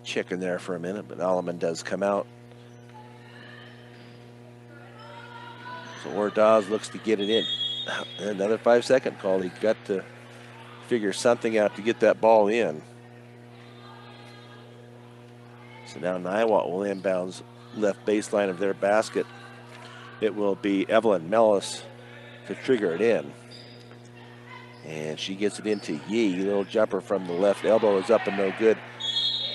checking there for a minute, but Alleman does come out. So Ordaz looks to get it in. Another 5-second call. He got to figure something out to get that ball in. So now Niwot will inbounds left baseline of their basket. It will be Evelyn Mellis to trigger it in. And she gets it into Yee. Little jumper from the left elbow is up and no good.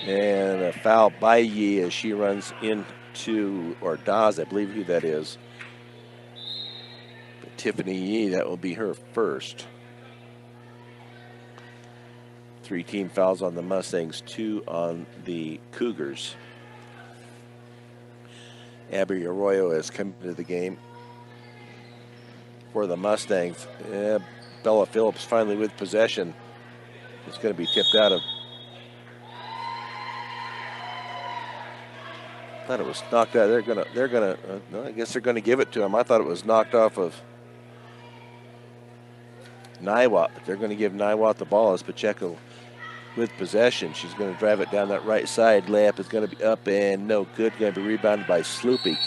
And a foul by Yee as she runs into Ordaz, I believe who that is. But Tiffany Yee, that will be her first. 3 team fouls on the Mustangs, 2 on the Cougars. Abby Arroyo has come into the game for the Mustangs. Bella Phillips finally with possession. It's going to be tipped out of. I thought it was knocked out. No, I guess they're gonna give it to him. I thought it was knocked off of Niwot, but they're gonna give Niwot the ball as Pacheco with possession. She's gonna drive it down that right side. Layup is gonna be up and no good. Gonna be rebounded by Slupik.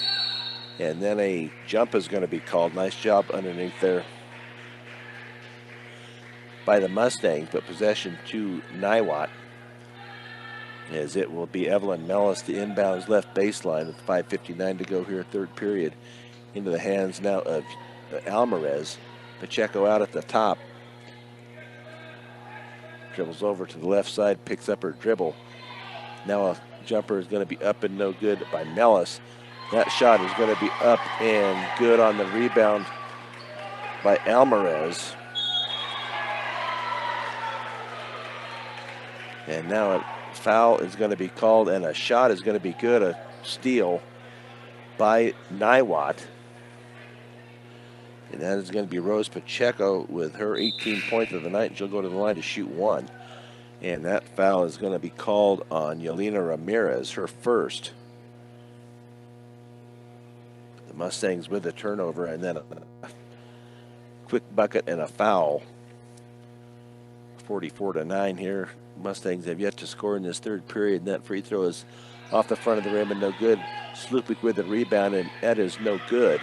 And then a jump is gonna be called. Nice job underneath there by the Mustangs, but possession to Niwot, as it will be Evelyn Mellis, the inbounds left baseline with 5:59 to go here, third period, into the hands now of Alvarez. Pacheco out at the top. Dribbles over to the left side, picks up her dribble. Now a jumper is going to be up and no good by Mellis. That shot is going to be up and good on the rebound by Alvarez. And now a foul is going to be called and a shot is going to be good. A steal by Niwot. And that is going to be Rose Pacheco with her 18th point of the night. She'll go to the line to shoot 1. And that foul is going to be called on Yelena Ramirez, her first. The Mustangs with a turnover and then a quick bucket and a foul. 44-9 here. Mustangs have yet to score in this third period. And that free throw is off the front of the rim and no good. Slupik with the rebound, and that is no good.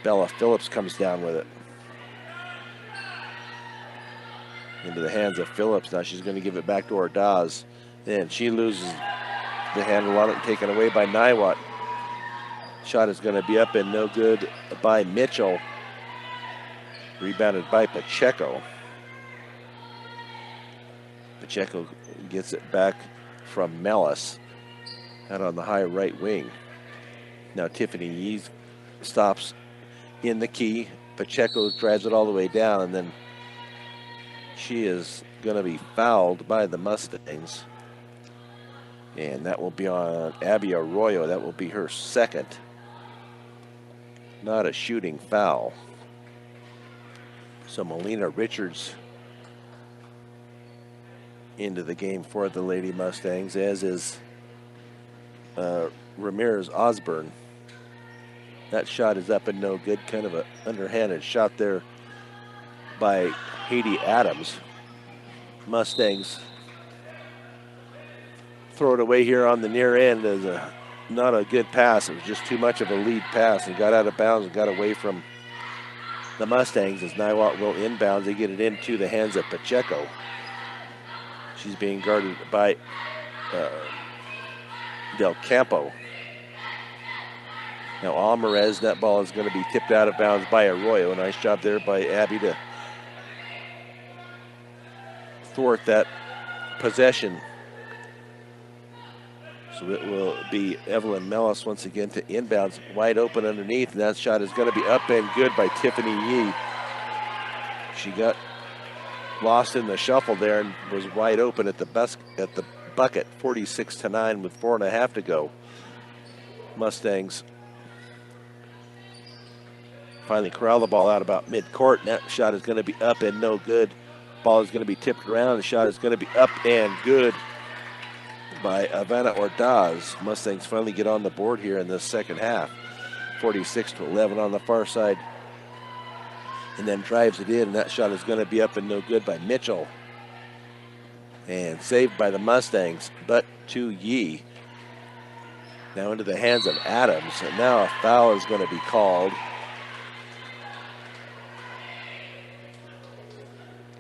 Bella Phillips comes down with it. Into the hands of Phillips. Now she's going to give it back to Ordaz. And she loses the handle on it and taken away by Niwot. Shot is going to be up and no good by Mitchell. Rebounded by Pacheco. Pacheco gets it back from Mellis out on the high right wing. Now Tiffany Yee stops in the key. Pacheco drives it all the way down, and then she is going to be fouled by the Mustangs. And that will be on Abby Arroyo. That will be her second. Not a shooting foul. So Melina Richards into the game for the Lady Mustangs, as is Ramirez Osborne. That shot is up and no good. Kind of an underhanded shot there by Haiti Adams. Mustangs throw it away here on the near end as not a good pass. It was just too much of a lead pass and got out of bounds and got away from the Mustangs as Niwot will inbounds. They get it into the hands of Pacheco. She's being guarded by Del Campo. Now Alvarez, that ball is going to be tipped out of bounds by Arroyo. Nice job there by Abby to thwart that possession. So it will be Evelyn Mellis once again to inbounds, wide open underneath, and that shot is going to be up and good by Tiffany Yee. She got lost in the shuffle there and was wide open at the bucket, 46-9 with 4.5 to go. Mustangs finally corral the ball out about midcourt, and that shot is going to be up and no good. Ball is going to be tipped around. The shot is going to be up and good by Ivana Ordaz. Mustangs finally get on the board here in this second half. 46-11 on the far side. And then drives it in, and that shot is going to be up and no good by Mitchell. And saved by the Mustangs, but to Yee. Now into the hands of Adams, and now a foul is going to be called.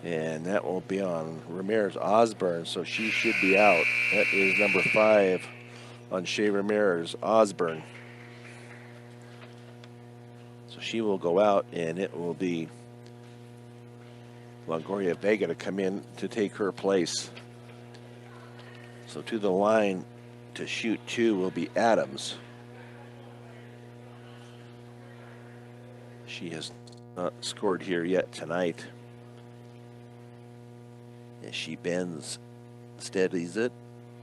And that will be on Ramirez Osborne, so she should be out. That is number 5 on Shea Ramirez Osborne. So she will go out, and it will be Longoria Vega to come in to take her place. So to the line to shoot 2 will be Adams. She has not scored here yet tonight. As she bends, steadies it,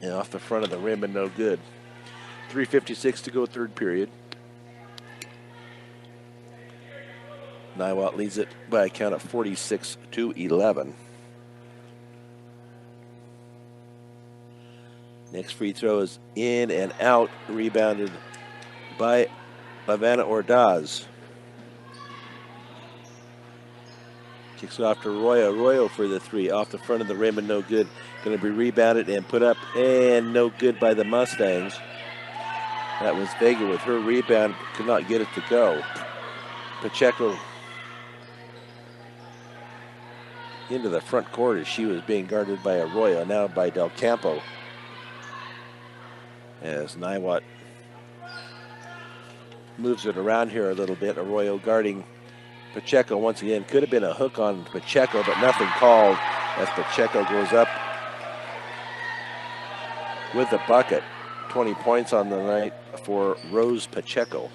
and off the front of the rim and no good. 3:56 to go, third period. Niwot leads it by a count of 46-11. Next free throw is in and out, rebounded by Ivana Ordaz. Kicks it off to Arroyo. Arroyo for the 3. Off the front of the rim and no good. Going to be rebounded and put up and no good by the Mustangs. That was Vega with her rebound. Could not get it to go. Pacheco into the front court as she was being guarded by Arroyo. Now by Del Campo. As Niwot moves it around here a little bit. Arroyo guarding Pacheco once again. Could have been a hook on Pacheco, but nothing called as Pacheco goes up with the bucket. 20 points on the night for Rose Pacheco.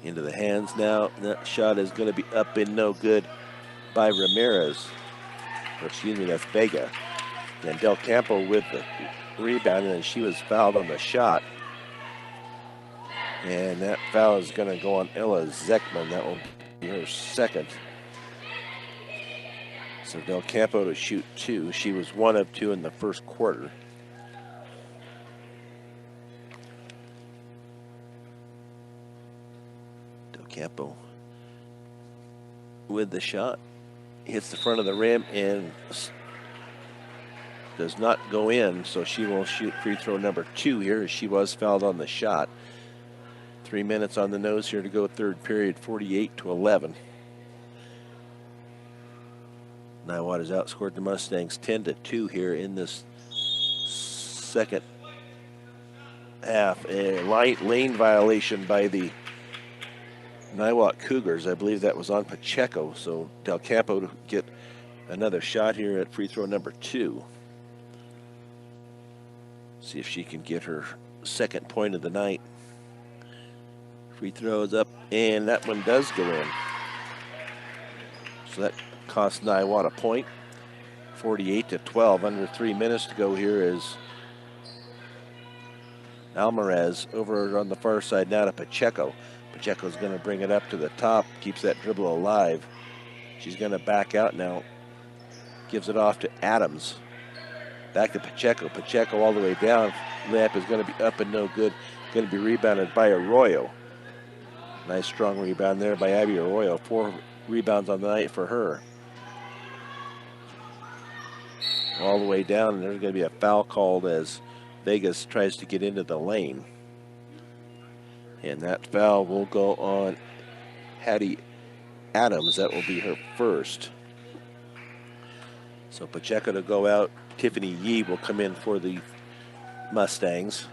Into the hands now. That shot is going to be up and no good by Ramirez. Or excuse me, that's Vega. And Del Campo with the rebound, and she was fouled on the shot. And that foul is going to go on Ella Zekman. That will be her second. So Del Campo to shoot 2. She was 1 of 2 in the first quarter. Del Campo with the shot. Hits the front of the rim and does not go in. So she will shoot free throw number 2 here as she was fouled on the shot. 3 minutes on the nose here to go, third period, 48-11. Niwot has outscored the Mustangs 10-2 here in this second half. A light lane violation by the Niwot Cougars. I believe that was on Pacheco. So Del Campo to get another shot here at free throw number 2. See if she can get her second point of the night. Free throw is up, and that one does go in. So that cost Niwot a point. 48-12, under 3 minutes to go here is Alvarez over on the far side now to Pacheco. Pacheco's going to bring it up to the top, keeps that dribble alive. She's going to back out now. Gives it off to Adams. Back to Pacheco. Pacheco all the way down. Layup is going to be up and no good. Going to be rebounded by Arroyo. Nice strong rebound there by Abby Arroyo. 4 rebounds on the night for her. All the way down, and there's going to be a foul called as Vegas tries to get into the lane. And that foul will go on Hattie Adams. That will be her first. So Pacheco to go out. Tiffany Yee will come in for the Mustangs.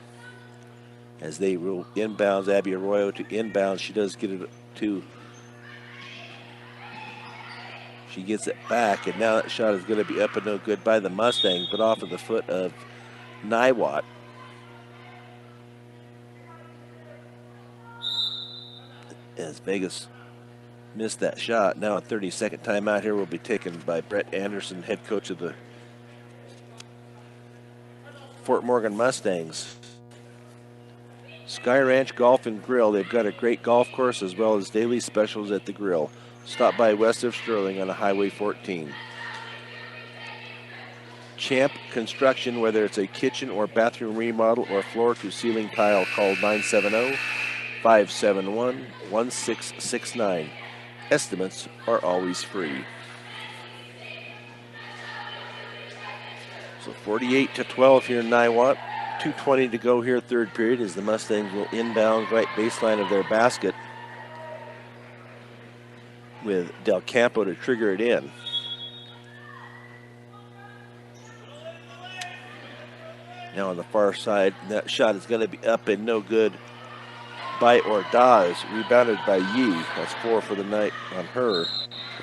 As they will inbounds, Abby Arroyo to inbounds. She does get it to, she gets it back, and now that shot is going to be up and no good by the Mustangs, but off of the foot of Niwot. As Vegas missed that shot. Now a 30-second timeout here will be taken by Brett Anderson, head coach of the Fort Morgan Mustangs. Sky Ranch Golf and Grill. They've got a great golf course as well as daily specials at the grill. Stop by west of Sterling on Highway 14. Champ Construction, whether it's a kitchen or bathroom remodel or floor to ceiling tile, call 970-571-1669. Estimates are always free. So 48-12 here in Niwot. 2:20 to go here, third period, as the Mustangs will inbound right baseline of their basket with Del Campo to trigger it in. Now on the far side, that shot is going to be up and no good by Ordaz, rebounded by Yee. That's 4 for the night on her.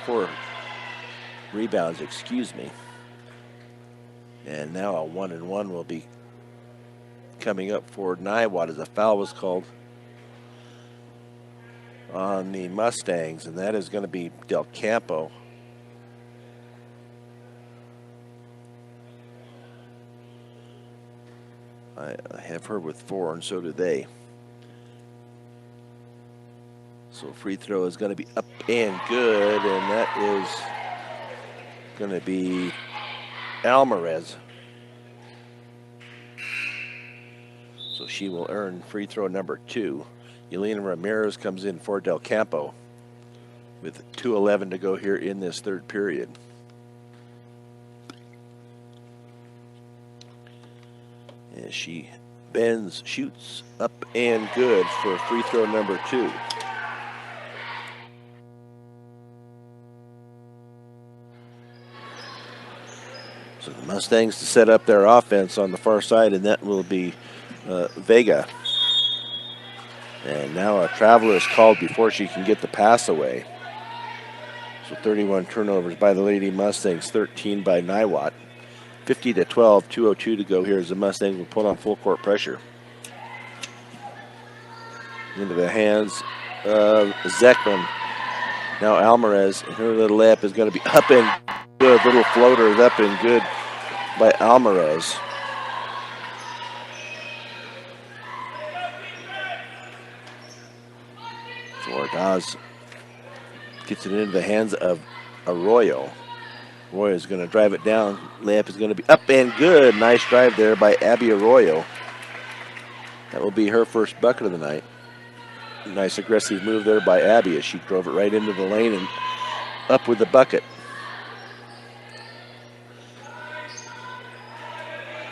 4 rebounds, excuse me. And now a 1-and-1 will be coming up for Niwot as a foul was called on the Mustangs, and that is going to be Del Campo. I have her with 4, and so do they. So free throw is going to be up and good, and that is going to be Alvarez. So she will earn free throw number 2. Yelena Ramirez comes in for Del Campo with 2:11 to go here in this third period. And she bends, shoots up and good for free throw number 2. So the Mustangs to set up their offense on the far side, and that will be Vega. And now a traveler is called before she can get the pass away. So 31 turnovers by the Lady Mustangs, 13 by Niwot. 50-12, 2:02 to go here as the Mustangs will put on full court pressure. Into the hands of Zekman. Now Alvarez, and her little layup is going to be up and good. Little floater is up and good by Alvarez. So Ordaz gets it into the hands of Arroyo. Arroyo is going to drive it down. Layup is going to be up and good. Nice drive there by Abby Arroyo. That will be her first bucket of the night. Nice aggressive move there by Abby as she drove it right into the lane and up with the bucket.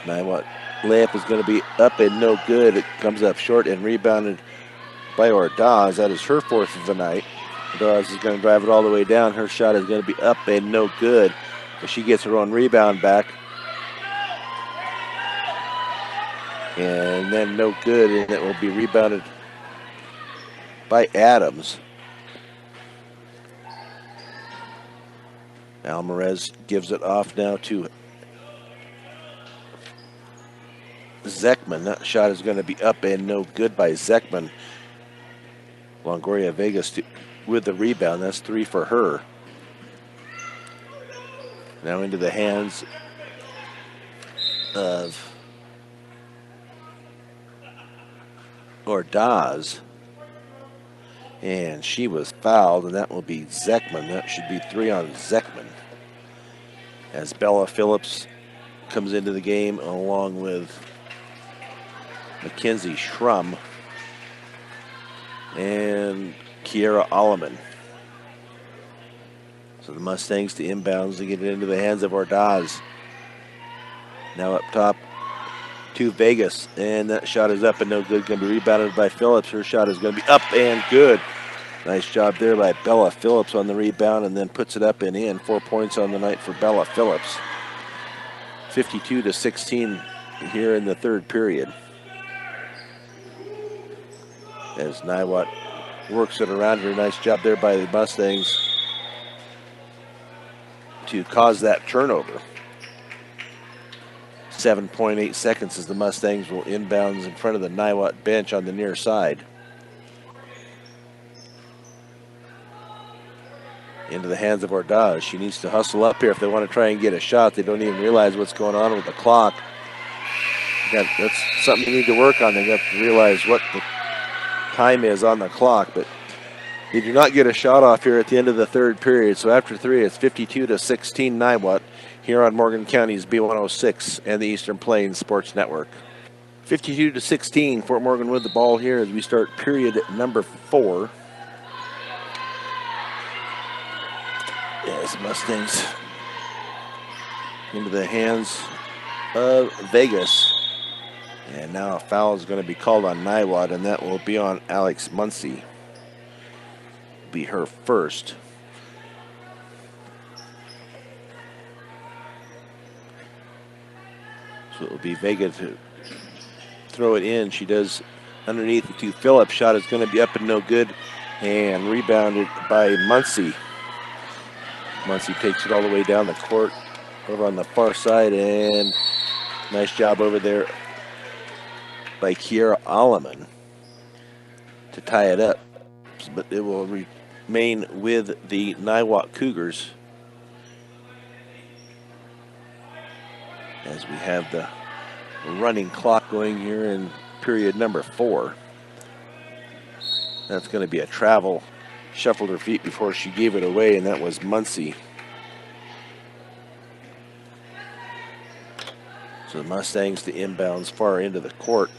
Niwot layup is going to be up and no good. It comes up short and rebounded by Ordaz. That is her 4th of the night. Ordaz is going to drive it all the way down. Her shot is going to be up and no good, but she gets her own rebound back. And then no good, and it will be rebounded by Adams. Alvarez gives it off now to Zekman. That shot is going to be up and no good by Zekman. Longoria Vegas with the rebound. That's 3 for her. Now into the hands of Ordaz. And she was fouled, and that will be Zekman. That should be 3 on Zekman. As Bella Phillips comes into the game along with Mackenzie Schrum and Kiera Alleman. So the Mustangs to inbounds to get it into the hands of Ordaz. Now up top to Vegas, and that shot is up and no good. Going to be rebounded by Phillips. Her shot is going to be up and good. Nice job there by Bella Phillips on the rebound, and then puts it up and in. 4 points on the night for Bella Phillips. 52-16 here in the third period. As Niwot works it around here. Nice job there by the Mustangs to cause that turnover. 7.8 seconds as the Mustangs will inbounds in front of the Niwot bench on the near side. Into the hands of Ordaz. She needs to hustle up here if they want to try and get a shot. They don't even realize what's going on with the clock. That's something you need to work on. They got to realize what the time is on the clock, but they do not get a shot off here at the end of the third period. So after three, it's 52-16 Niwot here on Morgan County's B106 and the Eastern Plains Sports Network. 52-16, Fort Morgan with the ball here as we start period number 4. Yes, Mustangs into the hands of Vegas. And now a foul is going to be called on Niwot, and that will be on Alex Muncie. Be her first. So it will be Vega to throw it in. She does underneath to Phillips. Shot is going to be up and no good, and rebounded by Muncie. Muncie takes it all the way down the court over on the far side, and nice job over there by Kiera Alleman to tie it up. But it will remain with the Niwot Cougars as we have the running clock going here in period number 4. That's going to be a travel. Shuffled her feet before she gave it away, and that was Muncie. So the Mustangs to inbounds far into the court.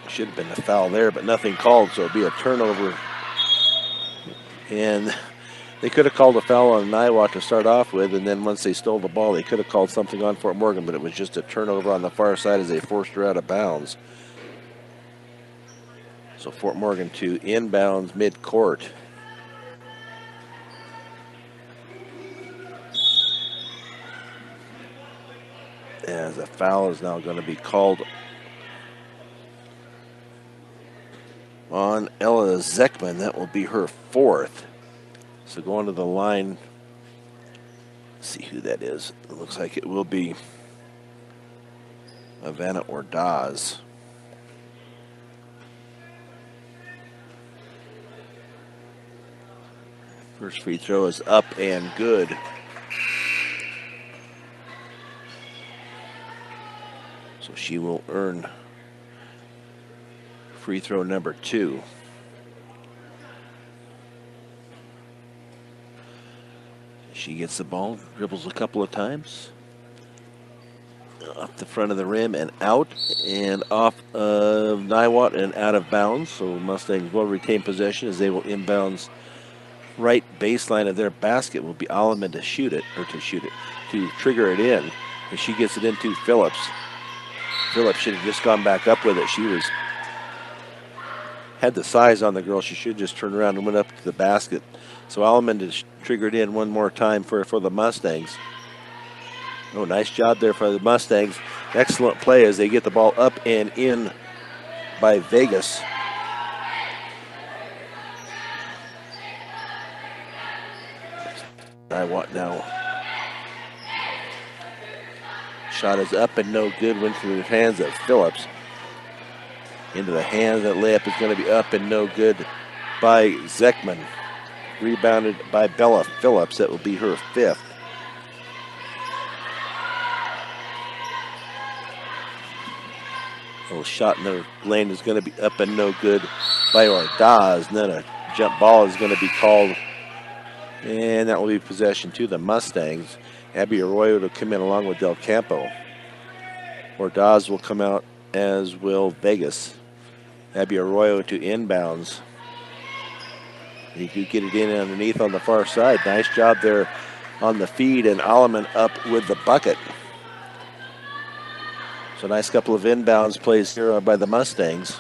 Should have been a foul there, but nothing called, so it'll be a turnover. And they could have called a foul on Niwot to start off with, and then once they stole the ball, they could have called something on Fort Morgan, but it was just a turnover on the far side as they forced her out of bounds. So Fort Morgan to inbounds mid-court. As a foul is now going to be called on Ella Zeckman. That will be her 4th. So going to the line, let's see who that is. It looks like it will be Havana Ordaz. First free throw is up and good. So she will earn free throw number 2. She gets the ball, dribbles a couple of times. Off the front of the rim and out, and off of Niwot and out of bounds. So Mustangs will retain possession as they will inbounds right baseline of their basket. Will be Alleman to shoot it, to trigger it in. And she gets it into Phillips. Phillips should have just gone back up with it. She had the size on the girl. She should just turn around and went up to the basket. So Alleman just triggered in one more time for the Mustangs. Oh, nice job there for the Mustangs. Excellent play as they get the ball up and in by Vegas. Niwot now. Shot is up and no good. Went through the hands of Phillips. Into the hands. That layup is going to be up and no good by Zeckman. Rebounded by Bella Phillips. That will be her 5th. Little shot in the lane is going to be up and no good by Ordaz. And then a jump ball is going to be called. And that will be possession to the Mustangs. Abby Arroyo to come in along with Del Campo. Ordaz will come out, as will Vegas. Abby Arroyo to inbounds. He could get it in underneath on the far side. Nice job there on the feed, and Alleman up with the bucket. So nice couple of inbounds plays here by the Mustangs.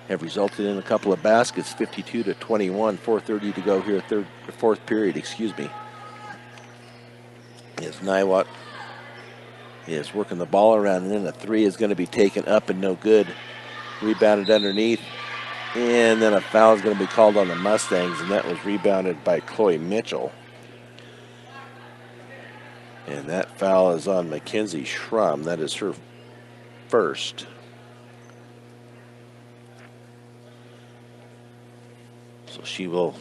have resulted in a couple of baskets, 52-21, 4:30 to go here, fourth period, excuse me. As Niwot is working the ball around, and then a three is going to be taken up and no good. Rebounded underneath, and then a foul is going to be called on the Mustangs, and that was rebounded by Chloe Mitchell. And that foul is on Mackenzie Schrum. That is her first. So she will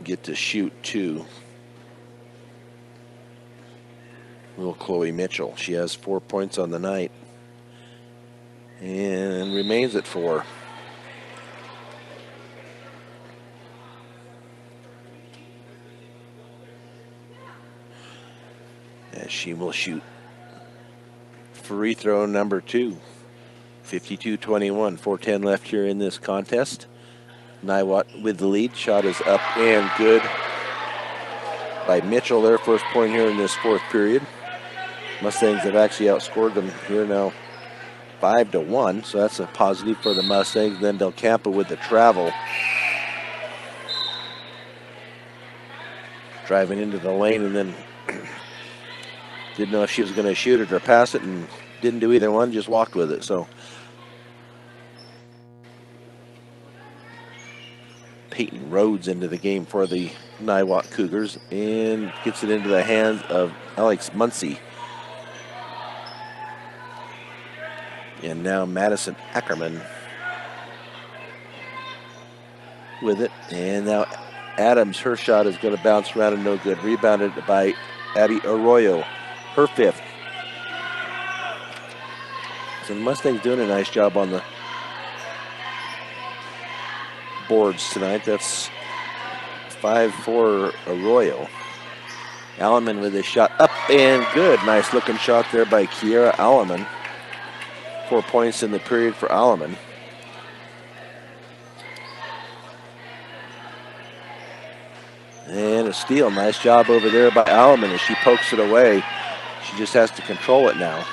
get to shoot two. Little Chloe Mitchell. She has 4 points on the night and remains at 4. As she will shoot free throw number 2. 52-21, 4:10 left here in this contest. Niwot with the lead. Shot is up and good by Mitchell. Their first point here in this fourth period. Mustangs have actually outscored them here now 5-1, so that's a positive for the Mustangs. Then Del Campo with the travel. Driving into the lane, and then didn't know if she was going to shoot it or pass it, and didn't do either one, just walked with it. So Peyton Rhodes into the game for the Niwot Cougars and gets it into the hands of Alex Muncie. And now Madison Ackerman with it. And now Adams, her shot is going to bounce around and no good. Rebounded by Abby Arroyo, her fifth. So the Mustangs doing a nice job on the boards tonight. That's 5 for Arroyo. Alleman with a shot up and good. Nice looking shot there by Kiera Alleman. 4 points in the period for Alleman. And a steal. Nice job over there by Alleman as she pokes it away. She just has to control it now.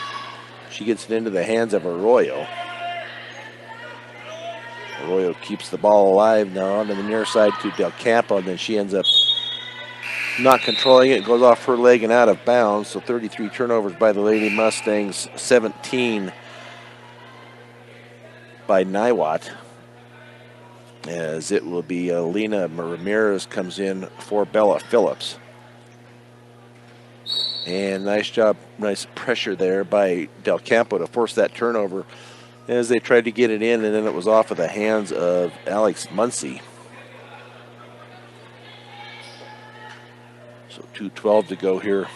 She gets it into the hands of Arroyo. Arroyo keeps the ball alive now onto the near side to Del Campo, and then she ends up not controlling it. It goes off her leg and out of bounds. So 33 turnovers by the Lady Mustangs, 17 by Niwot. As it will be Lena Ramirez comes in for Bella Phillips. And nice job, nice pressure there by Del Campo to force that turnover as they tried to get it in, and then it was off of the hands of Alex Muncie. So 2:12 to go here.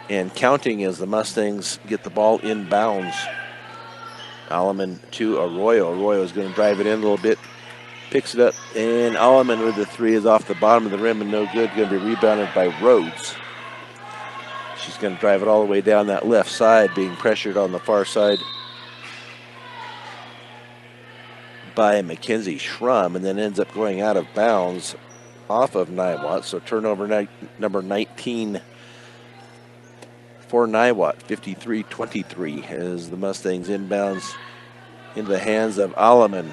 And counting as the Mustangs get the ball inbounds. Alleman to Arroyo. Arroyo is going to drive it in a little bit. Picks it up, and Alleman with the three is off the bottom of the rim and no good. Going to be rebounded by Rhodes. She's going to drive it all the way down that left side, being pressured on the far side by Mackenzie Schrum, and then ends up going out of bounds off of Niwot. So turnover number 19 for Niwot, 53-23, as the Mustangs inbounds into the hands of Alleman.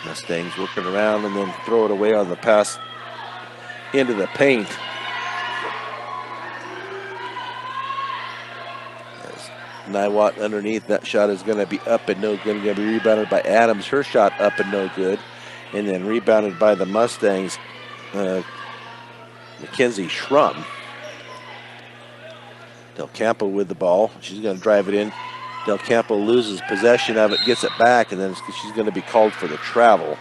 Mustangs working around and then throw it away on the pass into the paint. As Niwot underneath, that shot is going to be up and no good. Going to be rebounded by Adams. Her shot up and no good. And then rebounded by the Mustangs, Mackenzie Schrum. Del Campo with the ball. She's going to drive it in. Del Campo loses possession of it, gets it back, and then she's going to be called for the travel.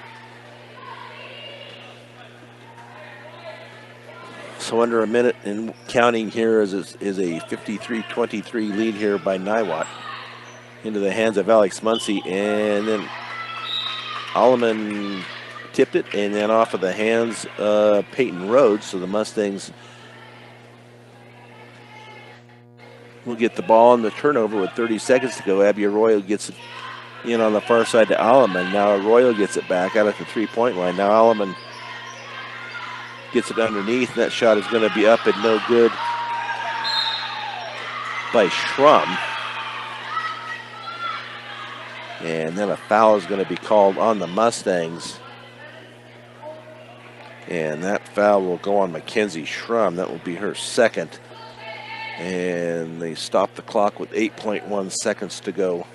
So under a minute and counting here is a 53-23 lead here by Niwot. Into the hands of Alex Muncie, and then Alleman tipped it, and then off of the hands of Peyton Rhodes. So the Mustangs will get the ball on the turnover with 30 seconds to go. Abby Arroyo gets it in on the far side to Alleman. Now Arroyo gets it back out at the three-point line. Now Alleman gets it underneath. That shot is going to be up and no good. by Schrum. And then a foul is going to be called on the Mustangs. And that foul will go on Mackenzie Schrum. That will be her second. And they stop the clock with 8.1 seconds to go.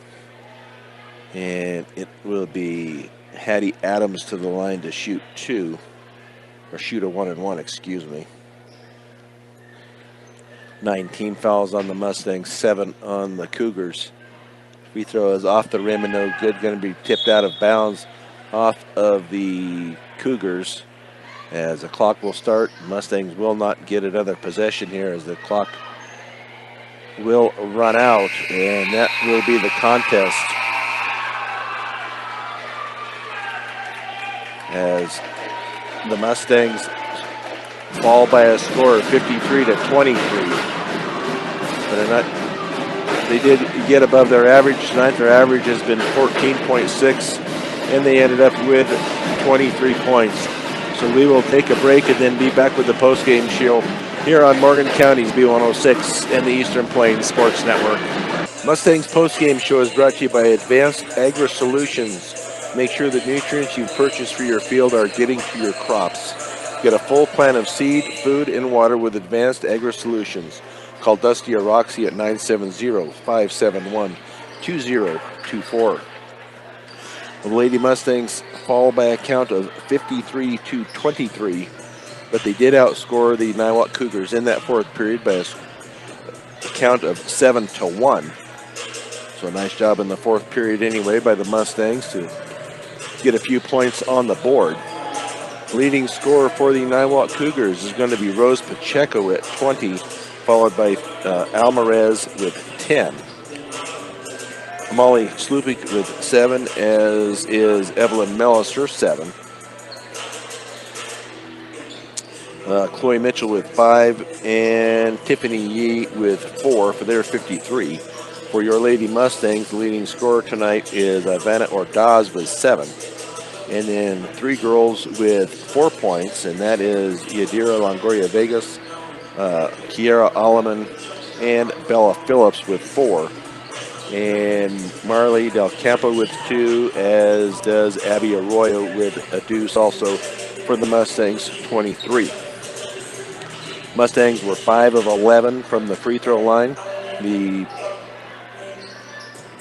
And it will be Hattie Adams to the line to shoot two. Or shoot a 1-and-1, excuse me. 19 fouls on the Mustangs, 7 on the Cougars. Free throw is off the rim and no good. Going to be tipped out of bounds off of the Cougars. As the clock will start, Mustangs will not get another possession here as the clock will run out, and that will be the contest. As the Mustangs fall by a score of 53-23. But they did get above their average tonight. Their average has been 14.6, and they ended up with 23 points. So we will take a break and then be back with the post-game show here on Morgan County's B106 and the Eastern Plains Sports Network. Mustangs post-game show is brought to you by Advanced Agri Solutions. Make sure the nutrients you've purchased for your field are getting to your crops. Get a full plan of seed, food, and water with Advanced Agri Solutions. Call Dusty or Roxy at 970-571-2024. The Lady Mustangs fall by a count of 53-23, but they did outscore the Niwot Cougars in that fourth period by a count of 7-1. So a nice job in the fourth period anyway by the Mustangs to get a few points on the board. Leading scorer for the Niwot Cougars is going to be Rose Pacheco at 20, followed by Alvarez with 10. Molly Slupik with 7, as is Evelyn Mellis, her 7. Chloe Mitchell with 5, and Tiffany Yee with 4 for their 53. For your Lady Mustangs, the leading scorer tonight is Vanna Ordaz with 7. And then 3 girls with 4 points, and that is Yadira Longoria Vegas, Kiara Alleman, and Bella Phillips with 4. And Marley Del Campo with 2, as does Abby Arroyo with a deuce also for the Mustangs, 23. Mustangs were 5 of 11 from the free throw line. The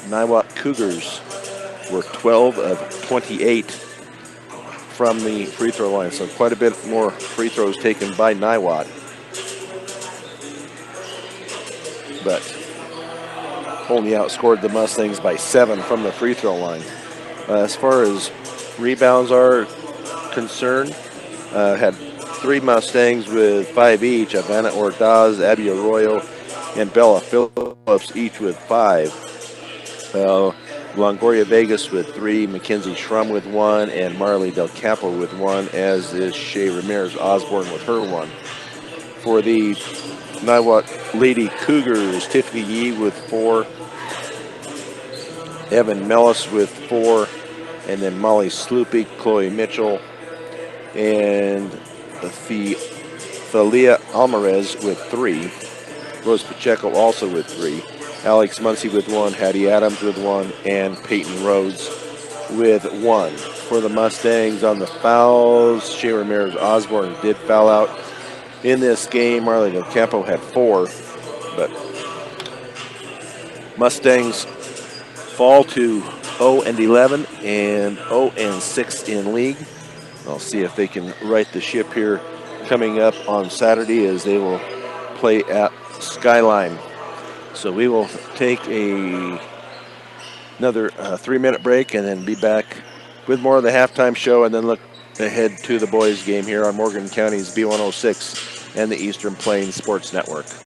Niwot Cougars were 12 of 28 from the free throw line, so quite a bit more free throws taken by Niwot. But only outscored the Mustangs by 7 from the free throw line. As far as rebounds are concerned, had 3 Mustangs with 5 each, Vanna Ordaz, Abby Arroyo, and Bella Phillips each with 5. Longoria Vegas with 3, Mackenzie Schrum with 1, and Marley Del Campo with 1, as is Shea Ramirez Osborne with her 1. For the Niwot Lady Cougars, Tiffany Yee with 4, Evan Mellis with 4, and then Molly Slupik, Chloe Mitchell, and Thalia Alvarez with 3. Rose Pacheco also with 3. Alex Muncie with 1, Hattie Adams with 1, and Peyton Rhodes with 1. For the Mustangs on the fouls, Shea Ramirez Osborne did foul out in this game. Marley Del Campo had 4, but Mustangs fall to 0-11 and 0-6 in league. I'll see if they can right the ship here coming up on Saturday, as they will play at Skyline. So we will take another 3-minute break and then be back with more of the halftime show, and then look ahead to the boys game here on Morgan County's B106 and the Eastern Plains Sports Network.